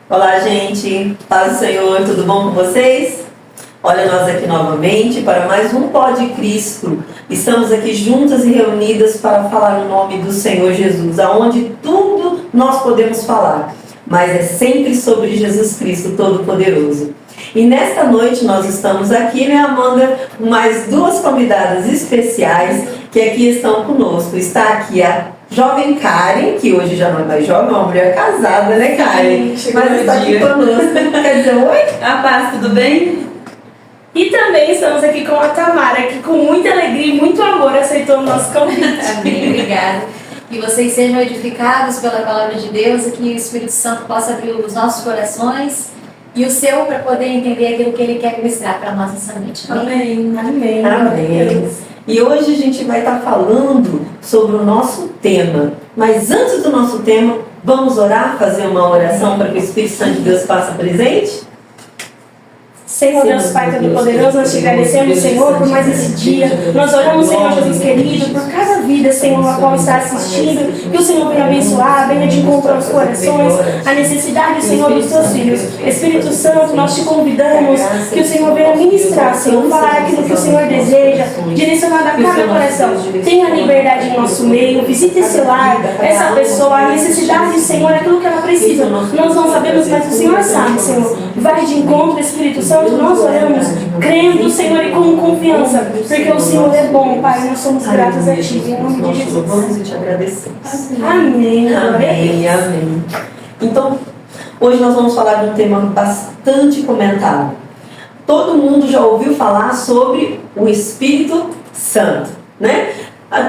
Olá, gente. Paz do Senhor, tudo bom com vocês? Olha, nós aqui novamente para mais um Pod Cristo. Estamos aqui juntas e reunidas para falar o nome do Senhor Jesus, aonde tudo nós podemos falar, mas é sempre sobre Jesus Cristo Todo-Poderoso. E nesta noite nós estamos aqui, né, Amanda, com mais duas convidadas especiais que aqui estão conosco. Está aqui a jovem Karen, que hoje já não é mais jovem, é uma mulher casada, né, Karen? Mas está aqui conosco. Quer dizer, oi? A paz, tudo bem? E também estamos aqui com a Tamara, que com muita alegria e muito amor aceitou o nosso convite. Amém, obrigada. Que vocês sejam edificados pela palavra de Deus e que o Espírito Santo possa abrir os nossos corações e o seu para poder entender aquilo que Ele quer ministrar para nós nessa noite. Amém. Amém. Amém. E hoje a gente vai estar falando sobre o nosso tema. Mas antes do nosso tema, vamos orar, fazer uma oração para que o Espírito Santo de Deus faça presente? Senhor Deus Pai Todo-Poderoso, nós te agradecemos, Senhor, por mais esse dia. Nós oramos, Senhor Jesus querido, por cada vida, Senhor, a qual está assistindo. Que o Senhor venha abençoar, venha de encontro aos corações, a necessidade, Senhor, dos teus filhos. Espírito Santo, nós te convidamos que o Senhor venha ministrar, Senhor, falar aquilo que o Senhor deseja, direcionado a cada coração. Tenha liberdade em nosso meio, visite esse lar, essa pessoa, a necessidade, Senhor, aquilo que ela precisa. Nós não sabemos, mas o Senhor sabe, Senhor. Vai de encontro, Espírito Santo. Nós oramos crendo, Senhor, e com confiança, porque o Senhor é bom, Pai, nós somos gratos a Ti, em nome de Jesus. Nós louvamos e te agradecemos. Amém. Amém, amém. Então, hoje nós vamos falar de um tema bastante comentado. Todo mundo já ouviu falar sobre o Espírito Santo, né?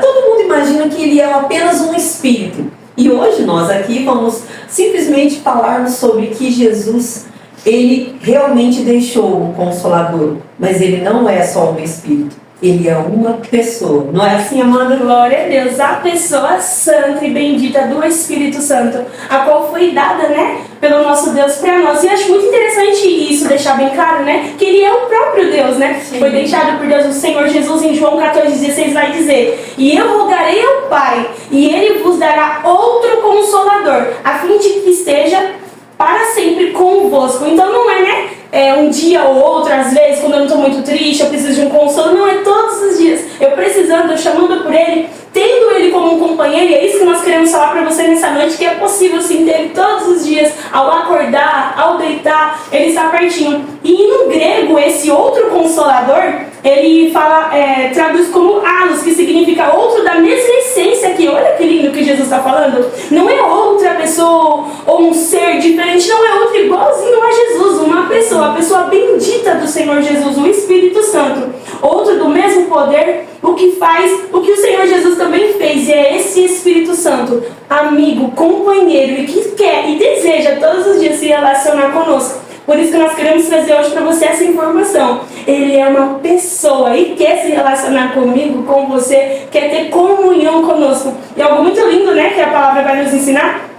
Todo mundo imagina que ele é apenas um Espírito. E hoje nós aqui vamos simplesmente falar sobre que Jesus, Ele realmente deixou um Consolador, mas Ele não é só um Espírito, Ele é uma pessoa. Não é assim, Amanda? Glória a Deus, a pessoa santa e bendita do Espírito Santo, a qual foi dada, né, pelo nosso Deus para nós. E acho muito interessante isso, deixar bem claro, né, que Ele é o próprio Deus, né? Sim. Foi deixado por Deus. O Senhor Jesus em João 14,16 vai dizer: e eu rogarei ao Pai, e Ele vos dará outro Consolador, a fim de que esteja para sempre convosco. Então não é, né, um dia ou outro, às vezes, quando eu não estou muito triste, eu preciso de um consolo. Não, é todos os dias, eu precisando, eu chamando por Ele, tendo Ele como um companheiro. E é isso que nós queremos falar para você nessa noite, que é possível sim ter Ele todos os dias, ao acordar, ao deitar, Ele está pertinho. E no grego, esse outro Consolador, ele fala, traduz como alos, que significa outro da mesma essência que, olha que lindo que Jesus está falando. Não é outra pessoa ou um ser diferente, não é outro igualzinho a Jesus, uma pessoa, a pessoa bendita do Senhor Jesus, o Espírito Santo. Outro do mesmo poder, o que faz o que o Senhor Jesus também fez, e é esse Espírito Santo, amigo, companheiro, e que quer e deseja todos os dias se relacionar conosco. Por isso que nós queremos trazer hoje para você essa informação. Ele é uma pessoa e quer se relacionar comigo, com você, quer ter comunhão conosco. E algo muito lindo, né, que a palavra vai nos ensinar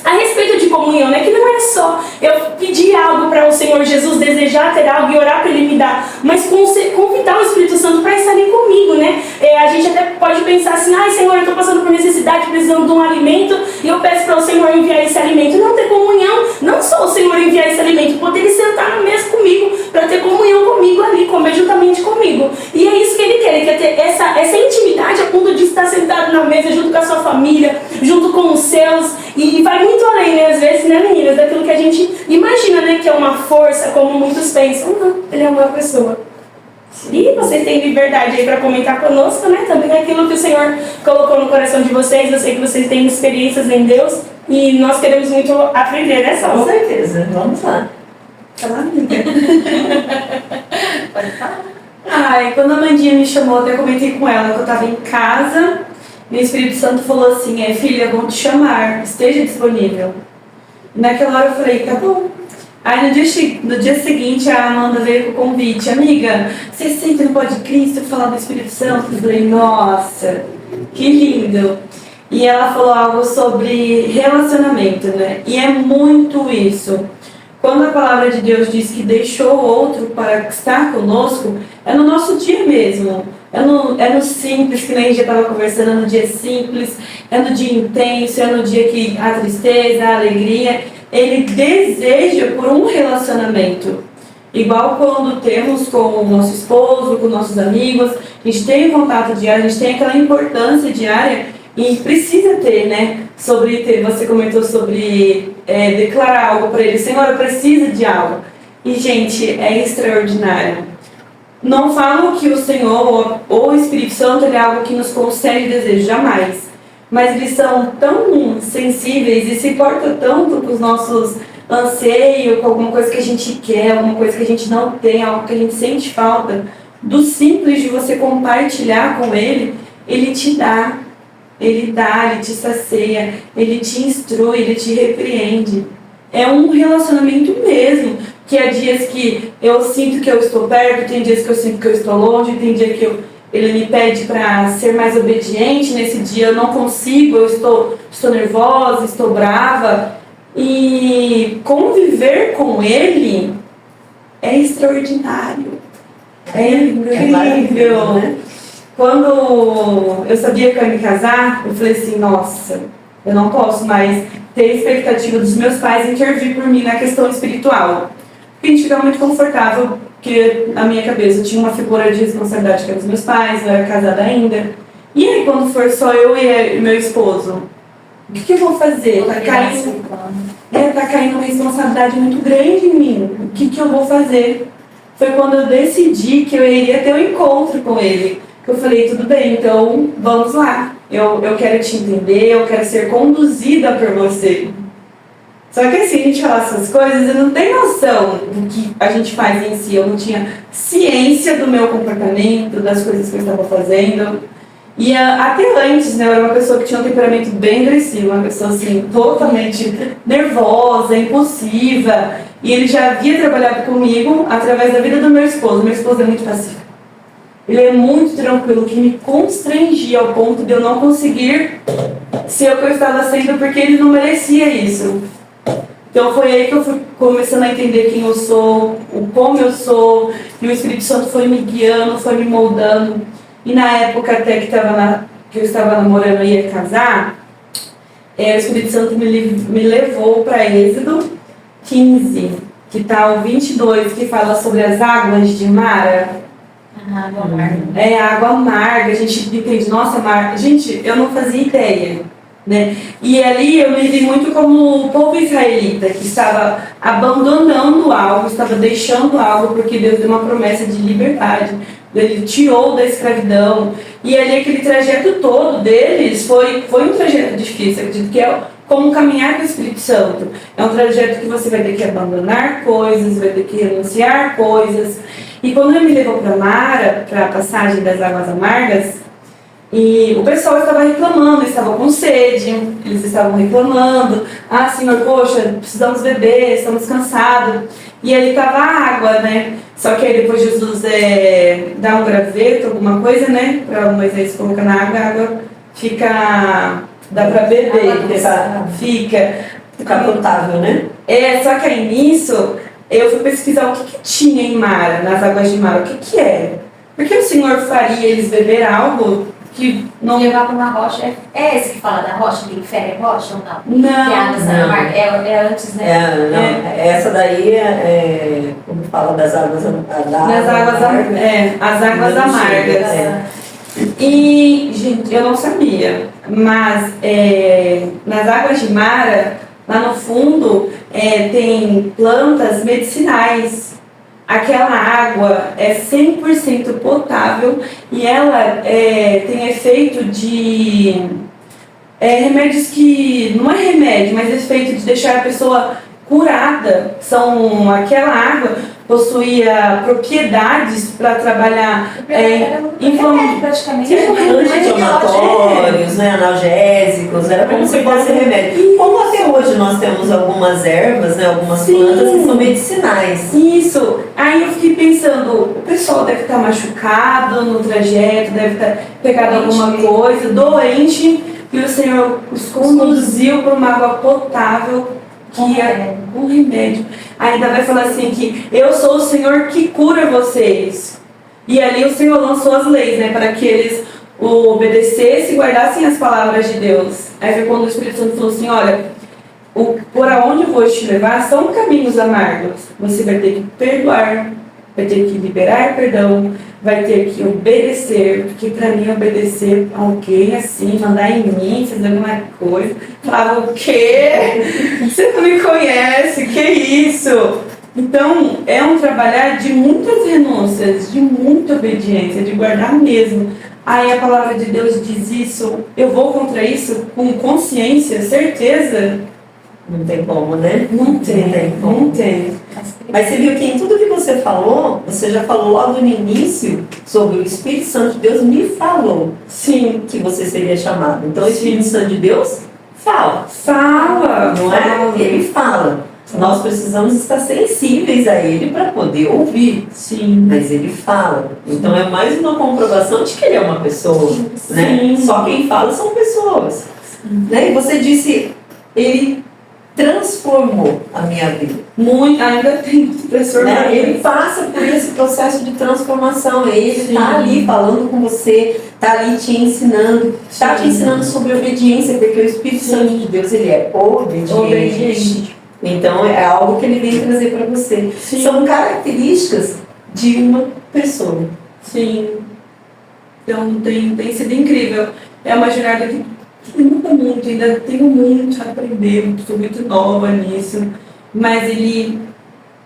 a respeito de comunhão, né? Que não é só eu pedir algo para o Senhor Jesus, desejar ter algo e orar para Ele me dar, mas convidar o Espírito Santo para estar ali comigo, né? A gente até pode pensar assim: ai, Senhor, eu estou passando por necessidade, precisando de um alimento, e eu peço para o Senhor enviar esse alimento. Não ter comunhão, não só o Senhor enviar esse alimento, poder Ele sentar na mesa comigo, para ter comunhão comigo ali, comer juntamente comigo. E é isso que Ele quer ter essa intimidade a ponto de estar sentado na mesa junto com a sua família, junto com os seus, e vai muito além, né, às vezes, né, meninas, daquilo que a gente imagina, né, que é uma força, como muitos pensam. Não, Ele é uma pessoa. E vocês têm liberdade aí para comentar conosco, né, também aquilo que o Senhor colocou no coração de vocês. Eu sei que vocês têm experiências em Deus e nós queremos muito aprender, né, Sal? Com certeza, vamos lá. Fala, amiga. Pode falar. Ai, quando a Mandinha me chamou, até comentei com ela que eu estava em casa. E o Espírito Santo falou assim: filha, vão te chamar, esteja disponível. E naquela hora eu falei: tá bom. Aí no dia seguinte a Amanda veio com o convite: amiga, você sempre no Pod Cristo falar do Espírito Santo? Eu falei: nossa, que lindo. E ela falou algo sobre relacionamento, né? E é muito isso. Quando a palavra de Deus diz que deixou outro para estar conosco, é no nosso dia mesmo. É no simples, que nem a gente já estava conversando, é no dia simples, é no dia intenso, é no dia que a tristeza, a alegria. Ele deseja por um relacionamento. Igual quando temos com o nosso esposo, com nossos amigos, a gente tem contato diário, a gente tem aquela importância diária e precisa ter, né? Você comentou sobre declarar algo para ele. Senhor, eu preciso de algo. E, gente, é extraordinário. Não falo que o Senhor ou o Espírito Santo é algo que nos concede desejo, jamais. Mas eles são tão sensíveis e se importam tanto com os nossos anseios, com alguma coisa que a gente quer, alguma coisa que a gente não tem, algo que a gente sente falta. Do simples de você compartilhar com ele, ele te dá. Ele dá, ele te sacia, ele te instrui, ele te repreende. É um relacionamento mesmo, que há dias que eu sinto que eu estou perto, tem dias que eu sinto que eu estou longe, tem dia que ele me pede para ser mais obediente, nesse dia eu não consigo, eu estou nervosa, estou brava. E conviver com ele é extraordinário, é incrível, né? Quando eu sabia que eu ia me casar, eu falei assim, nossa, eu não posso mais ter a expectativa dos meus pais intervir por mim na questão espiritual. Porque a gente fica muito confortável, porque na minha cabeça eu tinha uma figura de responsabilidade que era dos meus pais, eu era casada ainda. E aí quando for só eu e meu esposo, o que eu vou fazer? Tá caindo uma responsabilidade muito grande em mim. O que eu vou fazer? Foi quando eu decidi que eu iria ter um encontro com ele. Eu falei, tudo bem, então vamos lá. Eu quero te entender, eu quero ser conduzida por você. Só que assim, a gente fala essas coisas, eu não tenho noção do que a gente faz em si. Eu não tinha ciência do meu comportamento, das coisas que eu estava fazendo. E até antes, né, eu era uma pessoa que tinha um temperamento bem agressivo, uma pessoa assim, totalmente nervosa, impulsiva. E ele já havia trabalhado comigo através da vida do meu esposo. Meu esposo é muito pacífico. Ele é muito tranquilo, que me constrangia ao ponto de eu não conseguir ser o que eu estava sendo, porque ele não merecia isso. Então foi aí que eu fui começando a entender quem eu sou, como eu sou, e o Espírito Santo foi me guiando, foi me moldando. E na época até que eu estava namorando e ia casar, o Espírito Santo me levou para Êxodo 15, que está o 22, que fala sobre as águas de Mara. Água amarga. É, água amarga, a gente entende, nossa, amarga. Gente, eu não fazia ideia, né? E ali eu me vi muito como o povo israelita, que estava abandonando algo, estava deixando algo, porque Deus deu uma promessa de liberdade. Ele tirou da escravidão. E ali aquele trajeto todo deles foi um trajeto difícil, eu acredito que é como caminhar com o Espírito Santo. É um trajeto que você vai ter que abandonar coisas, vai ter que renunciar coisas. E quando ele me levou para Mara, para a passagem das águas amargas, e o pessoal estava reclamando, estava com sede, eles estavam reclamando, Senhor, poxa, precisamos beber, estamos cansados. E ali estava a água, né? Só que aí depois Jesus dá um graveto, alguma coisa, né? Para Moisés colocar na água, a água fica... dá para beber, fica potável, né? Só que aí nisso... eu fui pesquisar o que tinha em Mara, nas águas de Mara, o que é. Porque o Senhor faria eles beber algo que não... levar para uma rocha. É esse que fala da rocha, que infere a rocha ou não? Não. Que águas amargas. É antes, né? Essa daí como fala das águas as águas amargas. E, gente, eu não sabia, mas nas águas de Mara, lá no fundo, tem plantas medicinais. Aquela água é 100% potável e ela tem efeito de remédios que... não é remédio, mas efeito de deixar a pessoa curada. Aquela água possuía propriedades para trabalhar praticamente. Anti-inflamatórios, né, analgésicos, era como se fosse remédio. Como até hoje nós temos algumas ervas, né, algumas plantas que são medicinais. Isso. Aí eu fiquei pensando, o pessoal deve estar machucado no trajeto, deve estar pegado alguma coisa, doente, e o Senhor os conduziu para uma água potável, que é um remédio. Ainda vai falar assim que eu sou o Senhor que cura vocês. E ali o Senhor lançou as leis, né, para que eles obedecessem e guardassem as palavras de Deus. Aí foi quando o Espírito Santo falou assim, olha, por aonde eu vou te levar são caminhos amargos. Você vai ter que perdoar, vai ter que liberar perdão, vai ter que obedecer, porque para mim obedecer alguém assim, mandar em mim, fazer alguma coisa, falava, o quê? Você não me conhece, que isso? Então, é um trabalhar de muitas renúncias, de muita obediência, de guardar mesmo. Aí a palavra de Deus diz isso, eu vou contra isso com consciência, certeza? Não tem como, né? Não tem, não tem. Mas você viu que em tudo que você falou, você já falou logo no início sobre o Espírito Santo de Deus me falou. Sim. Que você seria chamado. Então o Espírito Santo de Deus fala. Fala, Não é? Ele fala. Nós precisamos estar sensíveis a ele para poder ouvir. Sim. Mas ele fala. Então é mais uma comprovação de que ele é uma pessoa. Né? Sim. Só quem fala são pessoas. Né? E você disse, ele transformou a minha vida. Muito, ainda tem que transformar. Né? Ele passa por esse processo de transformação. Ele Sim. está ali falando com você, está ali te ensinando, está te ensinando sobre obediência, porque o Espírito Santo de Deus, ele é obediente. Então é algo que ele vem trazer para você. Sim. São características de uma pessoa. Sim. Então tem sido incrível. É uma jornada que muda muito, ainda tenho muito a aprender, sou muito nova nisso. Mas ele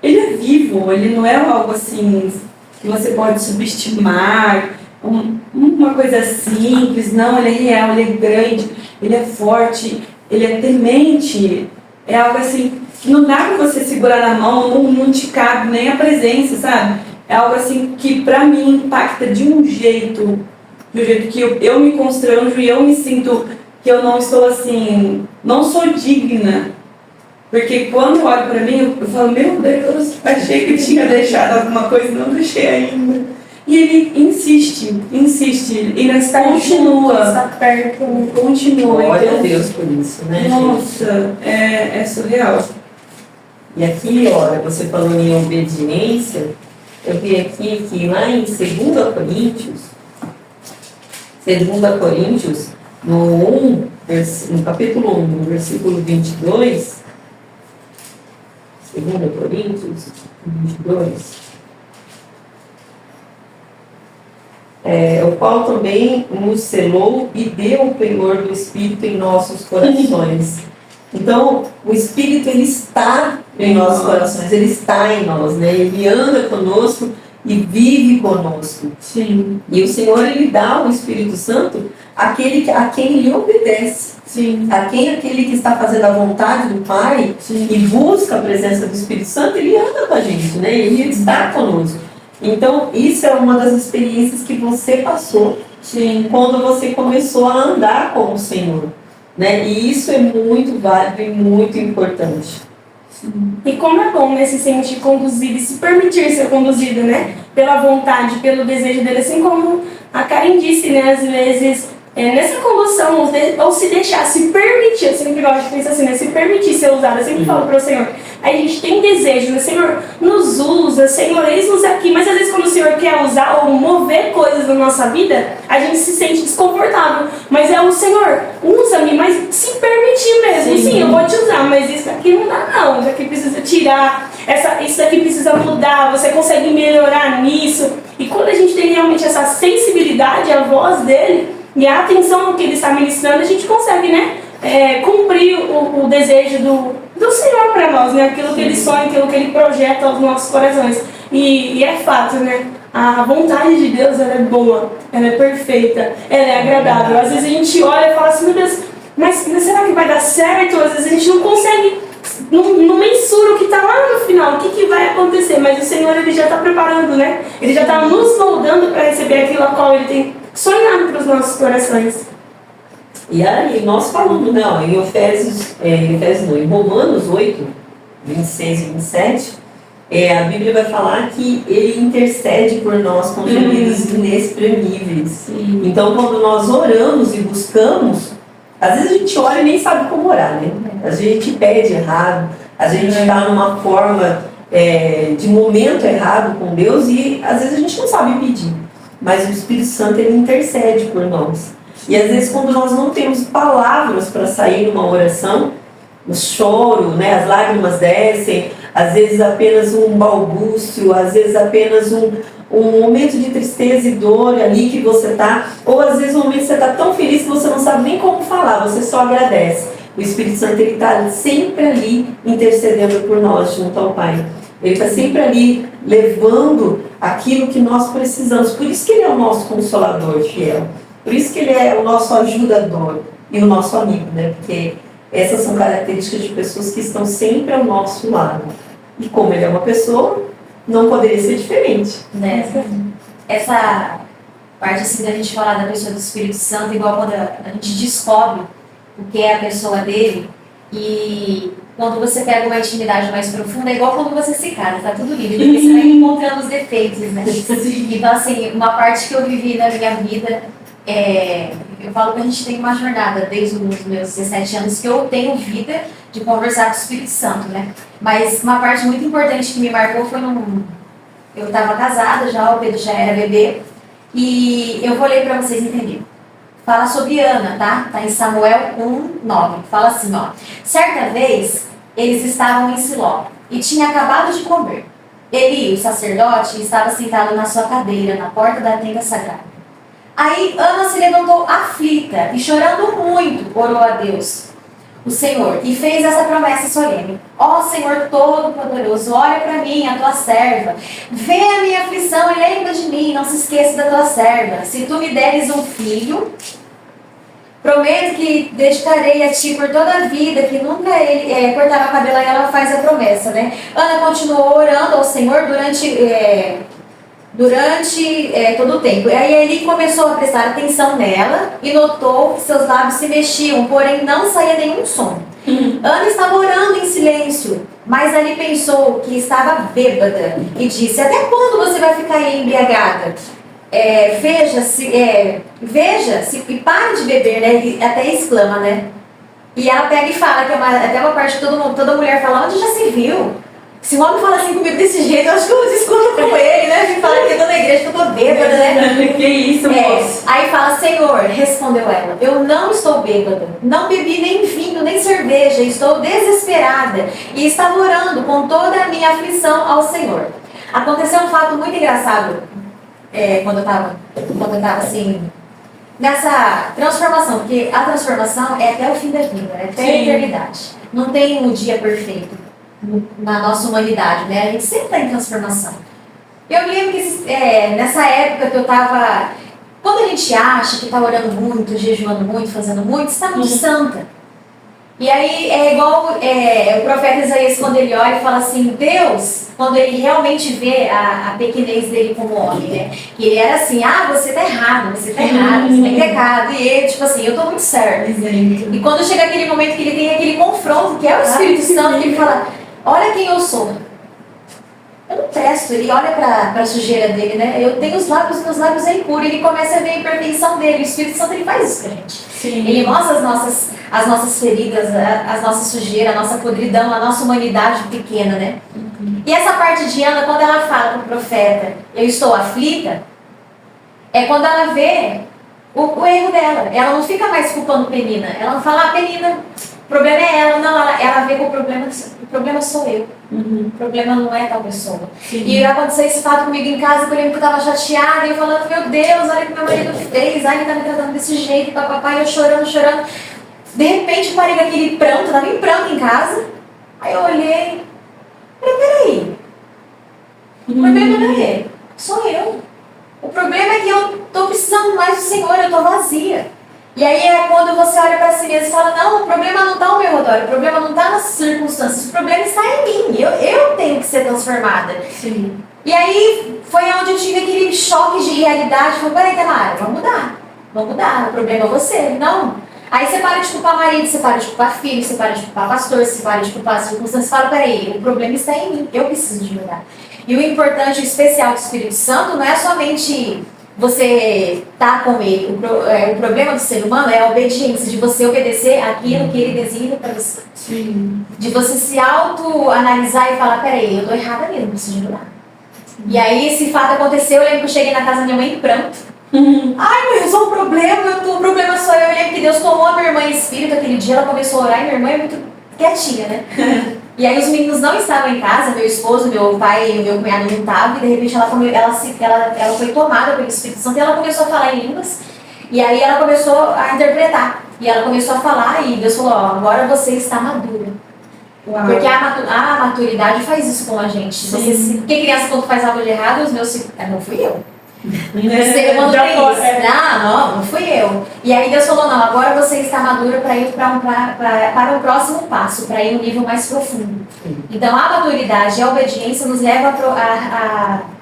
é vivo, ele não é algo assim que você pode subestimar, uma coisa simples, não, ele é real, ele é grande, ele é forte, ele é temente. É algo assim que não dá pra você segurar na mão, não te cabe nem a presença, sabe? É algo assim que pra mim impacta de um jeito que eu me constranjo e eu me sinto que eu não estou assim, não sou digna. Porque quando eu olho pra mim, eu falo, meu Deus, achei que tinha deixado alguma coisa, não deixei ainda. E ele insiste, ele Está continua, está perto. continua. Glória Então, a Deus por isso, né, gente? nossa, é surreal. E aqui, olha, você falou em obediência, eu vi aqui que lá em 2 Coríntios, no capítulo 1, no versículo 22, 2 Coríntios 22, o qual também nos selou e deu o penhor do Espírito em nossos corações. Então, o Espírito, ele está em nossos corações, ele está em nós, né? Ele anda conosco e vive conosco. Sim. E o Senhor, ele dá o Espírito Santo àquele a quem ele obedece. Sim. Aquele que está fazendo a vontade do Pai. Sim. E busca a presença do Espírito Santo, ele anda com a gente, né? Ele está conosco. Então, isso é uma das experiências que você passou. Sim. Quando você começou a andar com o Senhor. Né? E isso é muito válido e muito importante. E como é bom, né, se sentir conduzido e se permitir ser conduzido, né? Pela vontade, pelo desejo dele. Assim como a Karen disse, né? Às vezes, nessa condução, ou se deixar, se permitir. Eu sempre gosto de pensar assim, né? Se permitir ser usado. Eu sempre falo para o Senhor. A gente tem desejo, né? Senhor, nos usa, Senhor, eis-nos aqui. Mas às vezes quando o Senhor quer usar ou mover coisas na nossa vida, a gente se sente desconfortável. Mas é o Senhor, usa-me, mas se permitir mesmo. Sim, eu vou te usar, mas isso aqui não dá não. Isso aqui precisa tirar, isso daqui precisa mudar, você consegue melhorar nisso. E quando a gente tem realmente essa sensibilidade à voz dele e a atenção no que ele está ministrando, a gente consegue, né? Cumprir o desejo do Senhor para nós, né? Aquilo que ele sonha, aquilo que ele projeta aos nossos corações. E é fato, né? A vontade de Deus, ela é boa, ela é perfeita, ela é agradável. Às vezes a gente olha e fala assim, meu Deus, mas será que vai dar certo? Às vezes a gente não consegue, não mensura o que está lá no final, o que vai acontecer. Mas o Senhor, ele já está preparando, né? Ele já está nos moldando para receber aquilo a qual ele tem sonhado para os nossos corações. E aí, nós falamos, não, em Romanos 8, 26 e 27, a Bíblia vai falar que ele intercede por nós com gemidos inexprimíveis. Então, quando nós oramos e buscamos, às vezes a gente ora e nem sabe como orar, né? Às vezes a gente pede errado, às vezes a gente está numa forma de momento errado com Deus e às vezes a gente não sabe pedir, mas o Espírito Santo ele intercede por nós. E às vezes quando nós não temos palavras para sair numa oração, o choro, né, as lágrimas descem, às vezes apenas um balbúcio, às vezes apenas um momento de tristeza e dor ali que você está, ou às vezes um momento que você está tão feliz que você não sabe nem como falar, você só agradece. O Espírito Santo ele está sempre ali intercedendo por nós junto ao Pai. Ele está sempre ali levando aquilo que nós precisamos. Por isso que Ele é o nosso consolador fiel. Por isso que Ele é o nosso ajudador e o nosso amigo, né? Porque essas são características de pessoas que estão sempre ao nosso lado. E como Ele é uma pessoa, não poderia ser diferente. Né? Essa parte assim da gente falar da pessoa do Espírito Santo, igual quando a gente descobre o que é a pessoa dele, e quando você pega uma intimidade mais profunda, é igual quando você se casa, tá tudo lindo, porque você vai encontrando os defeitos, né? Então, assim, uma parte que eu vivi na minha vida, eu falo que a gente tem uma jornada desde os meus 17 anos que eu tenho vida de conversar com o Espírito Santo, né? Mas uma parte muito importante que me marcou foi eu estava casada já, o Pedro já era bebê, e eu vou ler para vocês entenderem. Fala sobre Ana, tá? Tá em Samuel 1:9. Fala assim, ó. Certa vez, eles estavam em Siló e tinha acabado de comer. Eli, o sacerdote, estava sentado na sua cadeira, na porta da tenda sagrada. Aí Ana se levantou aflita e chorando muito, orou a Deus, o Senhor, e fez essa promessa solene. Ó Senhor Todo-Poderoso, olha para mim, a tua serva. Vê a minha aflição e lembra de mim, não se esqueça da tua serva. Se tu me deres um filho, prometo que dedicarei a ti por toda a vida, que nunca ele cortará o cabelo. Aí ela faz a promessa, né? Ana continuou orando ao Senhor durante todo o tempo. E aí ele começou a prestar atenção nela e notou que seus lábios se mexiam, porém não saía nenhum som. Ana estava orando em silêncio, mas ele pensou que estava bêbada e disse: até quando você vai ficar embriagada? Veja-se e pare de beber, né? Ele até exclama, né? E ela pega e fala, que até uma parte que toda mulher fala: onde já se viu? Se um homem fala assim comigo desse jeito, eu acho que eu discuto com ele, né? De falar que eu tô na igreja, que eu tô bêbada, né? Que isso, moço? Aí fala: Senhor, respondeu ela, eu não estou bêbada, não bebi nem vinho, nem cerveja, estou desesperada e estava orando com toda a minha aflição ao Senhor. Aconteceu um fato muito engraçado quando eu tava assim, nessa transformação, porque a transformação é até o fim da vida, é até a eternidade. Não tem um dia perfeito na nossa humanidade, né? A gente sempre está em transformação. Eu me lembro que nessa época que eu estava, quando a gente acha que está orando muito, jejuando muito, fazendo muito, está muito santa. E aí é igual o profeta Isaías, quando ele olha e fala assim, Deus, quando ele realmente vê a pequenez dele como homem, né? Que ele era assim, você tá errado, você tem pecado. E ele, tipo assim, eu tô muito certo. E quando chega aquele momento que ele tem aquele confronto, que é o Espírito Santo, que ele fala, olha quem eu sou. Eu não presto. Ele olha para a sujeira dele, né? Eu tenho os lábios, meus lábios é impuro. Ele começa a ver a imperfeição dele. O Espírito Santo, ele faz isso pra gente. Sim. Ele mostra as nossas feridas, as nossas sujeiras, a nossa podridão, a nossa humanidade pequena, né? E essa parte de Ana, quando ela fala para o profeta, eu estou aflita, é quando ela vê o erro dela. Ela não fica mais culpando Penina. Ela não fala, Penina, o problema é ela. Não, ela vê que o problema sou eu. O problema não é tal pessoa. Sim. E aconteceu esse fato comigo em casa, que eu lembro que eu estava chateada, e eu falando, meu Deus, olha o que meu marido fez, ele tá me tratando desse jeito, papai, eu chorando. De repente eu parei com aquele pranto, estava em pranto em casa. Aí eu olhei, peraí, o problema não é ele, sou eu. O problema é que eu estou precisando mais do Senhor, eu estou vazia. E aí é quando você olha para si mesmo e fala, não, o problema não está ao meu redor, o problema não está nas circunstâncias, o problema está em mim, eu tenho que ser transformada. Sim. E aí foi onde eu tive aquele choque de realidade, falei, peraí, Tamara, vamos mudar, o problema é você, não. Aí você para de culpar marido, você para de culpar filho, você para de culpar pastor, você para de culpar as circunstâncias, você fala, peraí, o problema está em mim, eu preciso de mudar. E o importante, o especial do Espírito Santo não é somente você tá com ele. O problema do ser humano é a obediência, de você obedecer aquilo que ele designa para você. Sim. De você se autoanalisar e falar, peraí, eu tô errada mesmo, preciso de mudar. E aí esse fato aconteceu, eu lembro que eu cheguei na casa da minha mãe em pranto. Ai, mãe, eu sou um problema, o problema sou eu. Eu lembro que Deus tomou a minha irmã em espírito, aquele dia ela começou a orar e minha irmã é muito quietinha, né? E aí os meninos não estavam em casa, meu esposo, meu pai e meu cunhado não estavam, e de repente ela foi tomada pelo Espírito Santo e ela começou a falar em línguas. E aí ela começou a interpretar. E ela começou a falar e Deus falou, ó, agora você está madura. Uau. Porque a maturidade faz isso com a gente. Porque criança quando faz algo de errado, os meus filhos... Não fui eu. Você mandou isso. Não fui eu. E aí Deus falou, não, agora você está madura para ir para o próximo passo, para ir um nível mais profundo. Então a maturidade e a obediência nos leva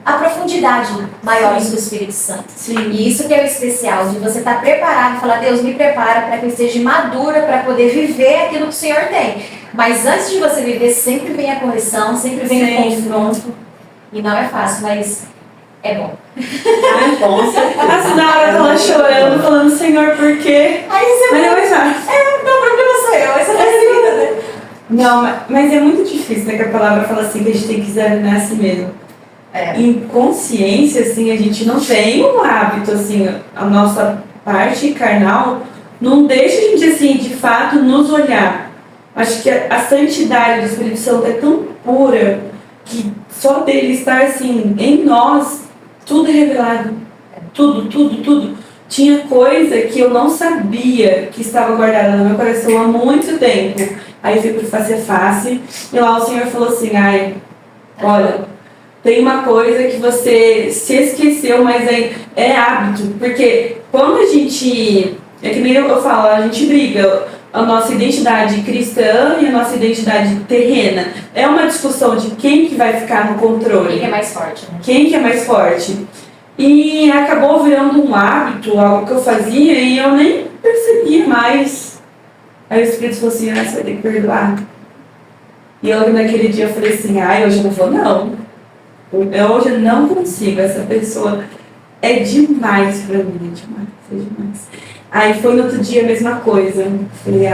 a profundidade maiores do Espírito Santo. Sim. E isso que é o especial, de você estar preparado e falar, Deus me prepara para que eu esteja madura para poder viver aquilo que o Senhor tem. Mas antes de você viver, sempre vem a correção, sempre vem o confronto. E não é fácil, mas é bom. Com certeza. Assim, na hora ela chorando, falando, Senhor, por quê? Aí você Mas não é fácil. meu problema sou eu, essa é a vida, né? Não, mas é muito difícil, né? Que a palavra fala assim, que a gente tem que examinar a si mesmo. Em consciência, assim, a gente não tem um hábito, assim, a nossa parte carnal não deixa a gente, assim, de fato, nos olhar. Acho que a santidade do Espírito Santo é tão pura que só dele estar, assim, em nós, tudo é revelado. Tudo. Tinha coisa que eu não sabia que estava guardada no meu coração há muito tempo. Aí fui pro face a face e lá o Senhor falou assim, ai, olha, tem uma coisa que você se esqueceu, mas é hábito. Porque quando a gente, é que nem eu falo, a gente briga, a nossa identidade cristã e a nossa identidade terrena. É uma discussão de quem que vai ficar no controle. Quem é mais forte, né? Quem que é mais forte. E acabou virando um hábito, algo que eu fazia e eu nem percebia mais. Aí o Espírito falou assim, você vai ter que perdoar. E eu naquele dia eu falei assim, hoje eu não vou não. Hoje eu não consigo, essa pessoa é demais pra mim, é demais. Aí foi no outro dia a mesma coisa. Falei,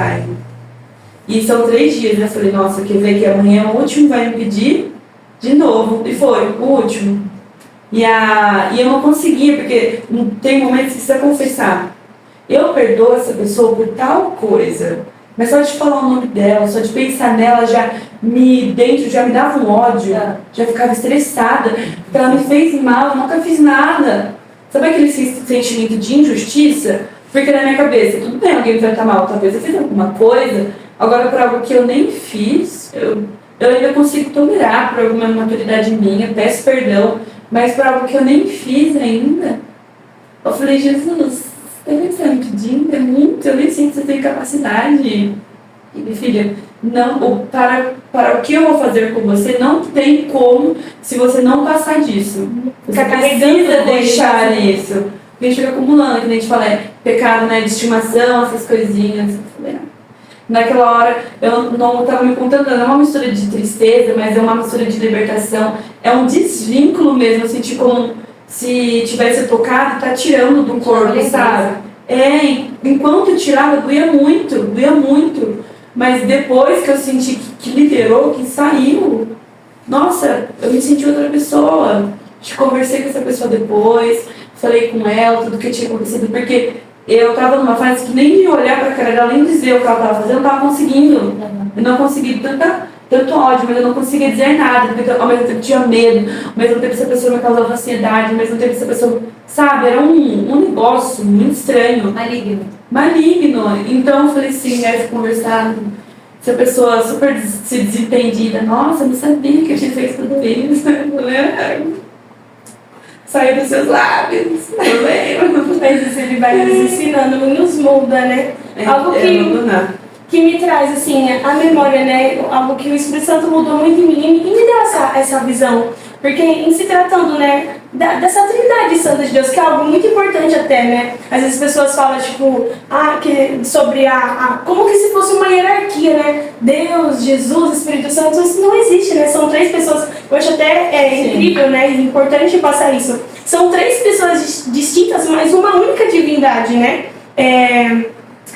E são 3 dias, eu falei, nossa, quer ver que amanhã é o último, vai me pedir de novo. E foi, o último. E eu não conseguia, porque tem momentos que precisa confessar. Eu perdoo essa pessoa por tal coisa, mas só de falar o nome dela, só de pensar nela, dentro já me dava um ódio, já ficava estressada, porque ela me fez mal, eu nunca fiz nada. Sabe aquele sentimento de injustiça? Porque na minha cabeça, tudo bem, alguém me trata mal, talvez eu fiz alguma coisa, agora por algo que eu nem fiz, eu ainda consigo tolerar por alguma maturidade minha, peço perdão, mas por algo que eu nem fiz ainda. Eu falei, Jesus, você está me pedindo? É muito, eu nem sinto que você tem capacidade. E minha filha, não, para o que eu vou fazer com você, não tem como se você não passar disso. Você precisa deixar isso. Porque a gente fica acumulando, que a gente fala, pecado, né, de estimação, essas coisinhas. Eu falei, naquela hora, eu não estava me contando, não é uma mistura de tristeza, mas é uma mistura de libertação. É um desvínculo mesmo, eu senti como se tivesse tocado, tá tirando do corpo, sabe? Enquanto tirava, doía muito. Mas depois que eu senti que liberou, que saiu, nossa, eu me senti outra pessoa. Conversei com essa pessoa depois, falei com ela, tudo que tinha acontecido, porque eu tava numa fase que nem de olhar pra cara dela, nem dizer o que ela tava fazendo, eu não tava conseguindo. Eu não consegui tanto ódio, mas eu não conseguia dizer nada, porque ao mesmo tempo tinha medo, ao mesmo tempo essa pessoa me causava ansiedade, ao mesmo tempo essa pessoa, sabe, era um negócio muito estranho. Maligno. Então eu falei assim, aí fui conversar, essa pessoa super se desentendida, nossa, eu não sabia que eu tinha feito tudo isso, né? Saiu dos seus lábios, problema. Mas isso ele vai nos ensinando, nos molda, né? Algo que me traz, assim, a memória, né? Algo que o Espírito Santo mudou muito em mim e me deu essa visão. Porque em se tratando, né, dessa trindade santa de Deus, que é algo muito importante até, né? Às vezes as pessoas falam, tipo, sobre como que se fosse uma hierarquia, né? Deus, Jesus, Espírito Santo, isso não existe, né? São 3 pessoas, eu acho até incrível, né? E importante passar isso. São 3 pessoas distintas, mas uma única divindade, né?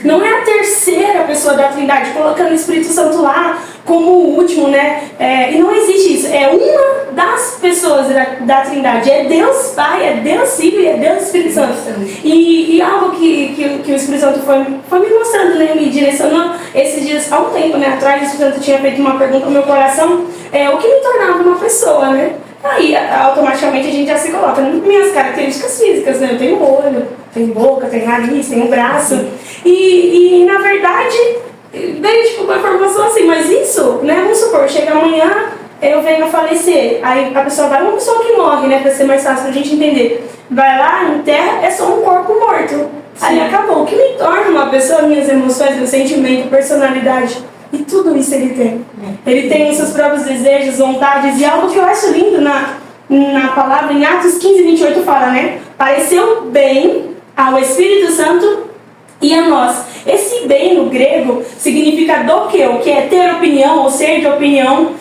Não é a terceira pessoa da Trindade, colocando o Espírito Santo lá como o último, né? E não existe isso. É uma das pessoas da Trindade. É Deus Pai, é Deus Filho e é Deus Espírito Santo. E algo que o Espírito Santo foi me mostrando, né? Me direcionando esses dias, há um tempo, né? Atrás, o Espírito Santo tinha feito uma pergunta no meu coração. O que me tornava uma pessoa, né? Aí, automaticamente, a gente já se coloca nas minhas características físicas, né? Eu tenho olho, tenho boca, tenho nariz, tenho braço. E na verdade, veio tipo uma informação assim, mas isso, né? Vamos supor, chega amanhã, eu venho a falecer. Aí a pessoa vai, uma pessoa que morre, né? Pra ser mais fácil pra gente entender. Vai lá, enterra, é só um corpo morto. Sim. Aí acabou. O que me torna uma pessoa, minhas emoções, meu sentimento, personalidade. E tudo isso ele tem. Ele tem os seus próprios desejos, vontades. E algo que eu acho lindo na palavra, em Atos 15, 28 fala, né? Pareceu bem ao Espírito Santo e a nós. Esse bem no grego significa doqueu, que é ter opinião ou ser de opinião,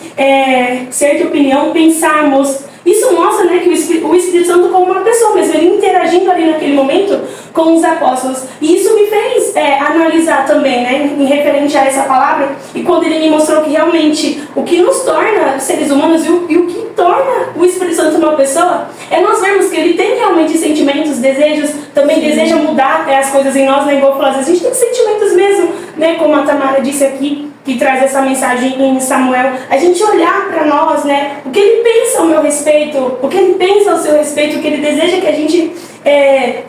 pensarmos. Isso mostra, né, que o Espírito Santo como uma pessoa mesmo, ele interagindo ali naquele momento com os apóstolos. E isso me fez analisar também, né, em referente a essa palavra, e quando ele me mostrou que realmente o que nos torna seres humanos e o que torna o Espírito Santo uma pessoa, é nós vermos que ele tem realmente sentimentos, desejos, também deseja mudar as coisas em nós, né, igual eu falei, a gente tem sentimentos mesmo, né, como a Tamara disse aqui, que traz essa mensagem em Samuel, a gente olhar para nós, né, o que ele pensa ao meu respeito, o que ele pensa ao seu respeito, o que ele deseja que a gente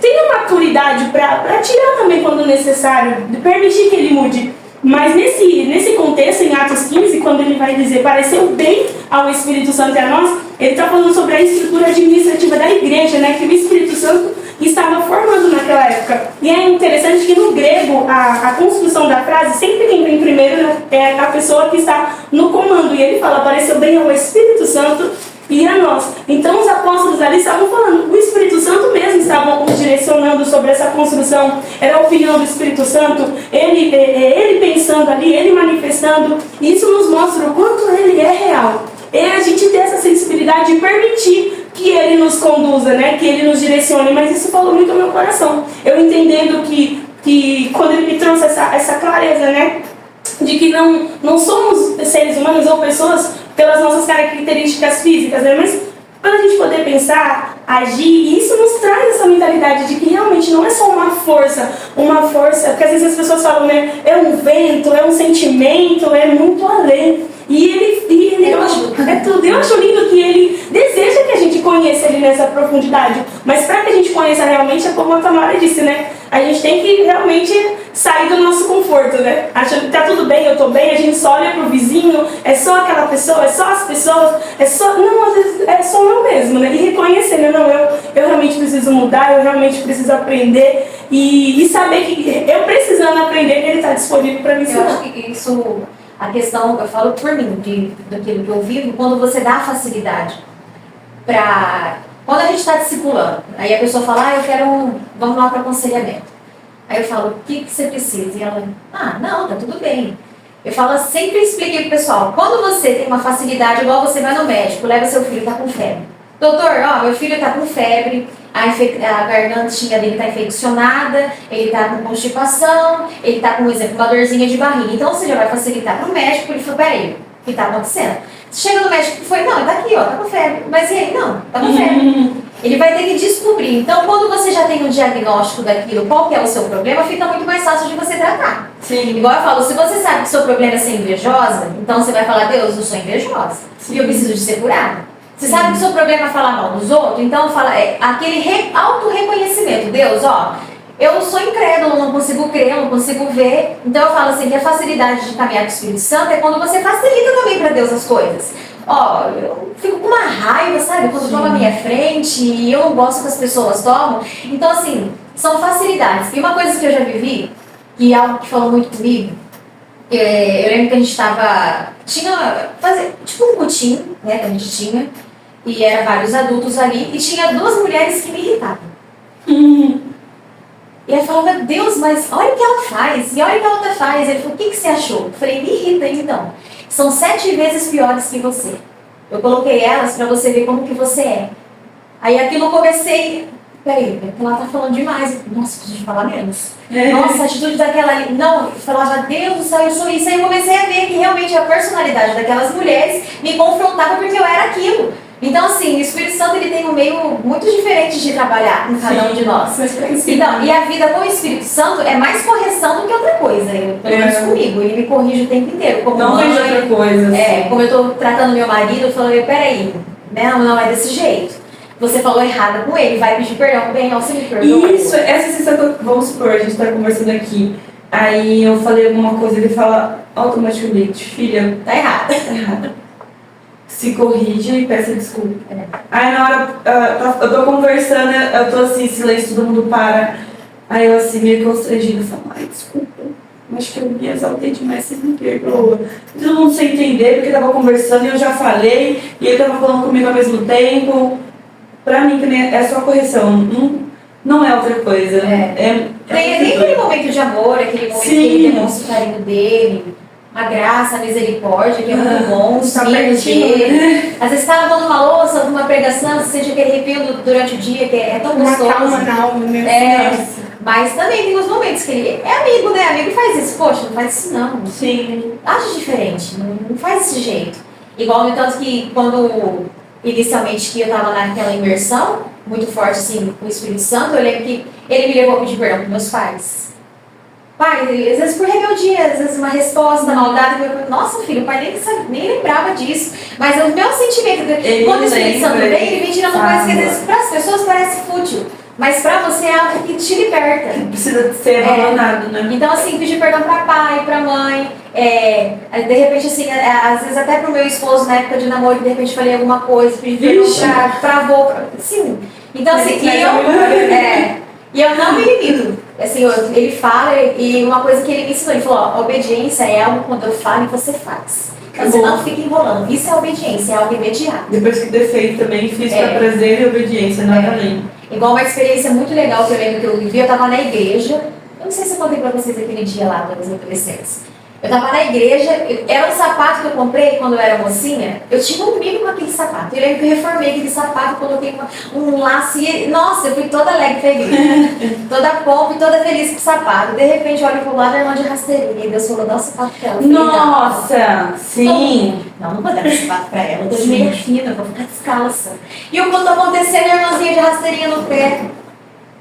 tenha maturidade para tirar também quando necessário, permitir que ele mude. Mas nesse contexto, em Atos 15, quando ele vai dizer pareceu bem ao Espírito Santo e a nós, ele está falando sobre a estrutura administrativa da igreja, né, que o Espírito Santo estava formando naquela época. E é interessante que no grego, a construção da frase, sempre quem vem primeiro, né, é a pessoa que está no comando. E ele fala, pareceu bem ao Espírito Santo e a nós. Então os apóstolos ali estavam falando, o Espírito Santo mesmo estava nos direcionando sobre essa construção, era a opinião do Espírito Santo, ele pensando ali, ele manifestando. E isso nos mostra o quanto ele é real. É a gente ter essa sensibilidade de permitir que ele nos conduza, né? Que ele nos direcione. Mas isso falou muito ao meu coração. Eu entendendo que quando ele me trouxe essa clareza, né? De que não somos seres humanos ou pessoas pelas nossas características físicas, né? Mas para a gente poder pensar, agir, e isso nos traz essa mentalidade de que realmente não é só uma força, porque às vezes as pessoas falam, né? É um vento, é um sentimento, é muito além. Eu acho, é tudo. Eu acho lindo que ele deseja que a gente conheça ele nessa profundidade. Mas para que a gente conheça realmente, é como a Tamara disse, né? A gente tem que realmente sair do nosso conforto, né? Achando que tá tudo bem, eu tô bem, a gente só olha pro vizinho, é só aquela pessoa, é só as pessoas, não, às vezes é só eu mesmo, né? E reconhecer, né? Não, eu realmente preciso mudar, eu realmente preciso aprender e saber que eu precisando aprender, ele tá disponível para mim. Eu acho que isso, a questão, eu falo por mim, daquilo que eu vivo, quando você dá facilidade quando a gente está discipulando, aí a pessoa fala, vamos lá para aconselhamento. Aí eu falo, o que você precisa? E ela, não, tá tudo bem. Eu falo, sempre expliquei pro pessoal, quando você tem uma facilidade, igual você vai no médico, leva seu filho, tá com febre. Doutor, meu filho tá com febre, a gargantinha dele tá infeccionada, ele tá com constipação, ele tá com, por exemplo, uma dorzinha de barriga. Então você já vai facilitar pro médico, ele falou, peraí, o que tá acontecendo? Chega no médico e foi, não, tá aqui, tá com febre. Mas e aí? Não, tá com febre. Ele vai ter que descobrir. Então, quando você já tem um diagnóstico daquilo, qual que é o seu problema, fica muito mais fácil de você tratar. Sim. Igual eu falo, se você sabe que o seu problema é ser invejosa, então você vai falar, Deus, eu sou invejosa. Sim. E eu preciso de ser curada. Você sabe que o seu problema é falar mal dos outros, então fala, aquele auto-reconhecimento. Deus, eu sou incrédulo, não consigo crer, não consigo ver. Então eu falo assim, que a facilidade de caminhar com o Espírito Santo é quando você facilita também para Deus as coisas. Eu fico com uma raiva, sabe? Quando toma a minha frente e eu não gosto que as pessoas tomam. Então assim, são facilidades. E uma coisa que eu já vivi, e algo que falou muito comigo, eu lembro que a gente tinha fazer tipo um cultinho, né, que a gente tinha. E eram vários adultos ali, e tinha 2 mulheres que me irritavam. E aí eu falava, Deus, mas olha o que ela faz, e olha o que a outra faz. Ele falou, o que você achou? Eu falei, me irrita então. São 7 vezes piores que você. Eu coloquei elas para você ver como que você é. Aí aquilo eu comecei, peraí, ela tá falando demais. Nossa, preciso falar menos. Nossa, a atitude daquela ali. Não, eu falava, Deus do céu, eu sou isso. Aí eu comecei a ver que realmente a personalidade daquelas mulheres me confrontava porque eu era aquilo. Então, assim, o Espírito Santo ele tem um meio muito diferente de trabalhar com cada um de nós. Então, e a vida com o Espírito Santo é mais correção do que outra coisa. Pelo menos comigo, ele me corrige o tempo inteiro. Como não vejo outra coisa. Como eu estou tratando meu marido, eu falei, peraí, não é desse jeito. Você falou errado com ele, vai pedir perdão, bem, você me perdoa. Isso, essa sensação, vamos supor, a gente está conversando aqui, aí eu falei alguma coisa, ele fala automaticamente, filha, Tá errado. tá errado. Se corrige e peça desculpa. Aí na hora, eu tô conversando, eu tô assim, em silêncio, todo mundo para. Aí eu assim, meio constrangido, falo, ai, desculpa, acho que eu me exaltei demais, você me perdoa. Todo mundo sem entender, porque tava conversando e eu já falei, e ele tava falando comigo ao mesmo tempo. Pra mim também é só correção, não é outra coisa. Tem aquele momento de amor, aquele momento que ele demonstra o carinho dele, a graça, a misericórdia, que é muito bom, os filhos dele. Às vezes você tá lavando uma louça, uma pregação, você sente aquele arrepio durante o dia, que é tão gostoso. Uma calma na alma, meu mas também tem os momentos que ele é amigo, né? Amigo faz isso. Poxa, não faz isso não. Sim. Acho diferente, não faz desse jeito. Igual, no tanto que quando inicialmente que eu tava naquela imersão, muito forte assim, com o Espírito Santo, eu lembro que ele me levou a pedir perdão para meus pais. Pai, às vezes por rebeldia, às vezes uma resposta maldada, nossa filho, o pai nem lembrava disso. Mas o meu sentimento, quando o Espírito Santo vem, ele vem tirando coisas que às vezes para as pessoas parece fútil. Mas pra você é algo que te liberta. Precisa ser abandonado, né? Então, assim, pedir perdão pra pai, pra mãe. De repente, assim, às vezes até pro meu esposo, na época de namoro, de repente falei alguma coisa, pedi perdão pra avô. Sim. Então, assim, e eu não me limito. Assim, ele fala, e uma coisa que ele me ensinou, ele falou, ó, obediência é algo quando eu falo e você faz. Você não fica enrolando. Isso é obediência, é algo imediato. Depois que defeito também, fiz pra prazer e obediência, nada além. Igual uma experiência muito legal que eu lembro que eu vivi, eu tava na igreja, eu não sei se eu contei pra vocês aquele dia lá, para os adolescentes. Eu tava na igreja, era um sapato que eu comprei quando eu era mocinha, eu tinha um mimo com aquele sapato. Eu lembro que eu reformei aquele sapato, coloquei um laço e nossa, eu fui toda alegre pra igreja. Toda pompa e toda feliz com o sapato. De repente eu olho pro lado, a irmã de rasteirinha, e Deus falou, dá o sapato pra ela. Nossa, sim. Não vou dar esse sapato pra ela, eu tô de meia fina, eu vou ficar descalça. E o que tá acontecendo, a irmãzinha de rasteirinha no pé.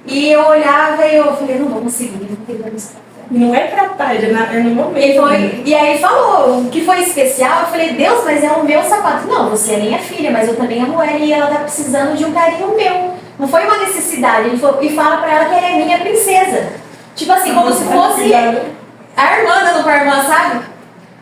E eu olhava e eu falei, não vou conseguir, não vou dar esse sapato. Não é pra tarde, é no momento. E aí ele falou, o que foi especial, eu falei, Deus, mas é o meu sapato. Não, você é minha filha, mas eu também amo ela e ela tá precisando de um carinho meu. Não foi uma necessidade. Ele falou, e fala pra ela que ela é minha princesa. Tipo assim, como se fosse a irmã dando pra irmã, sabe?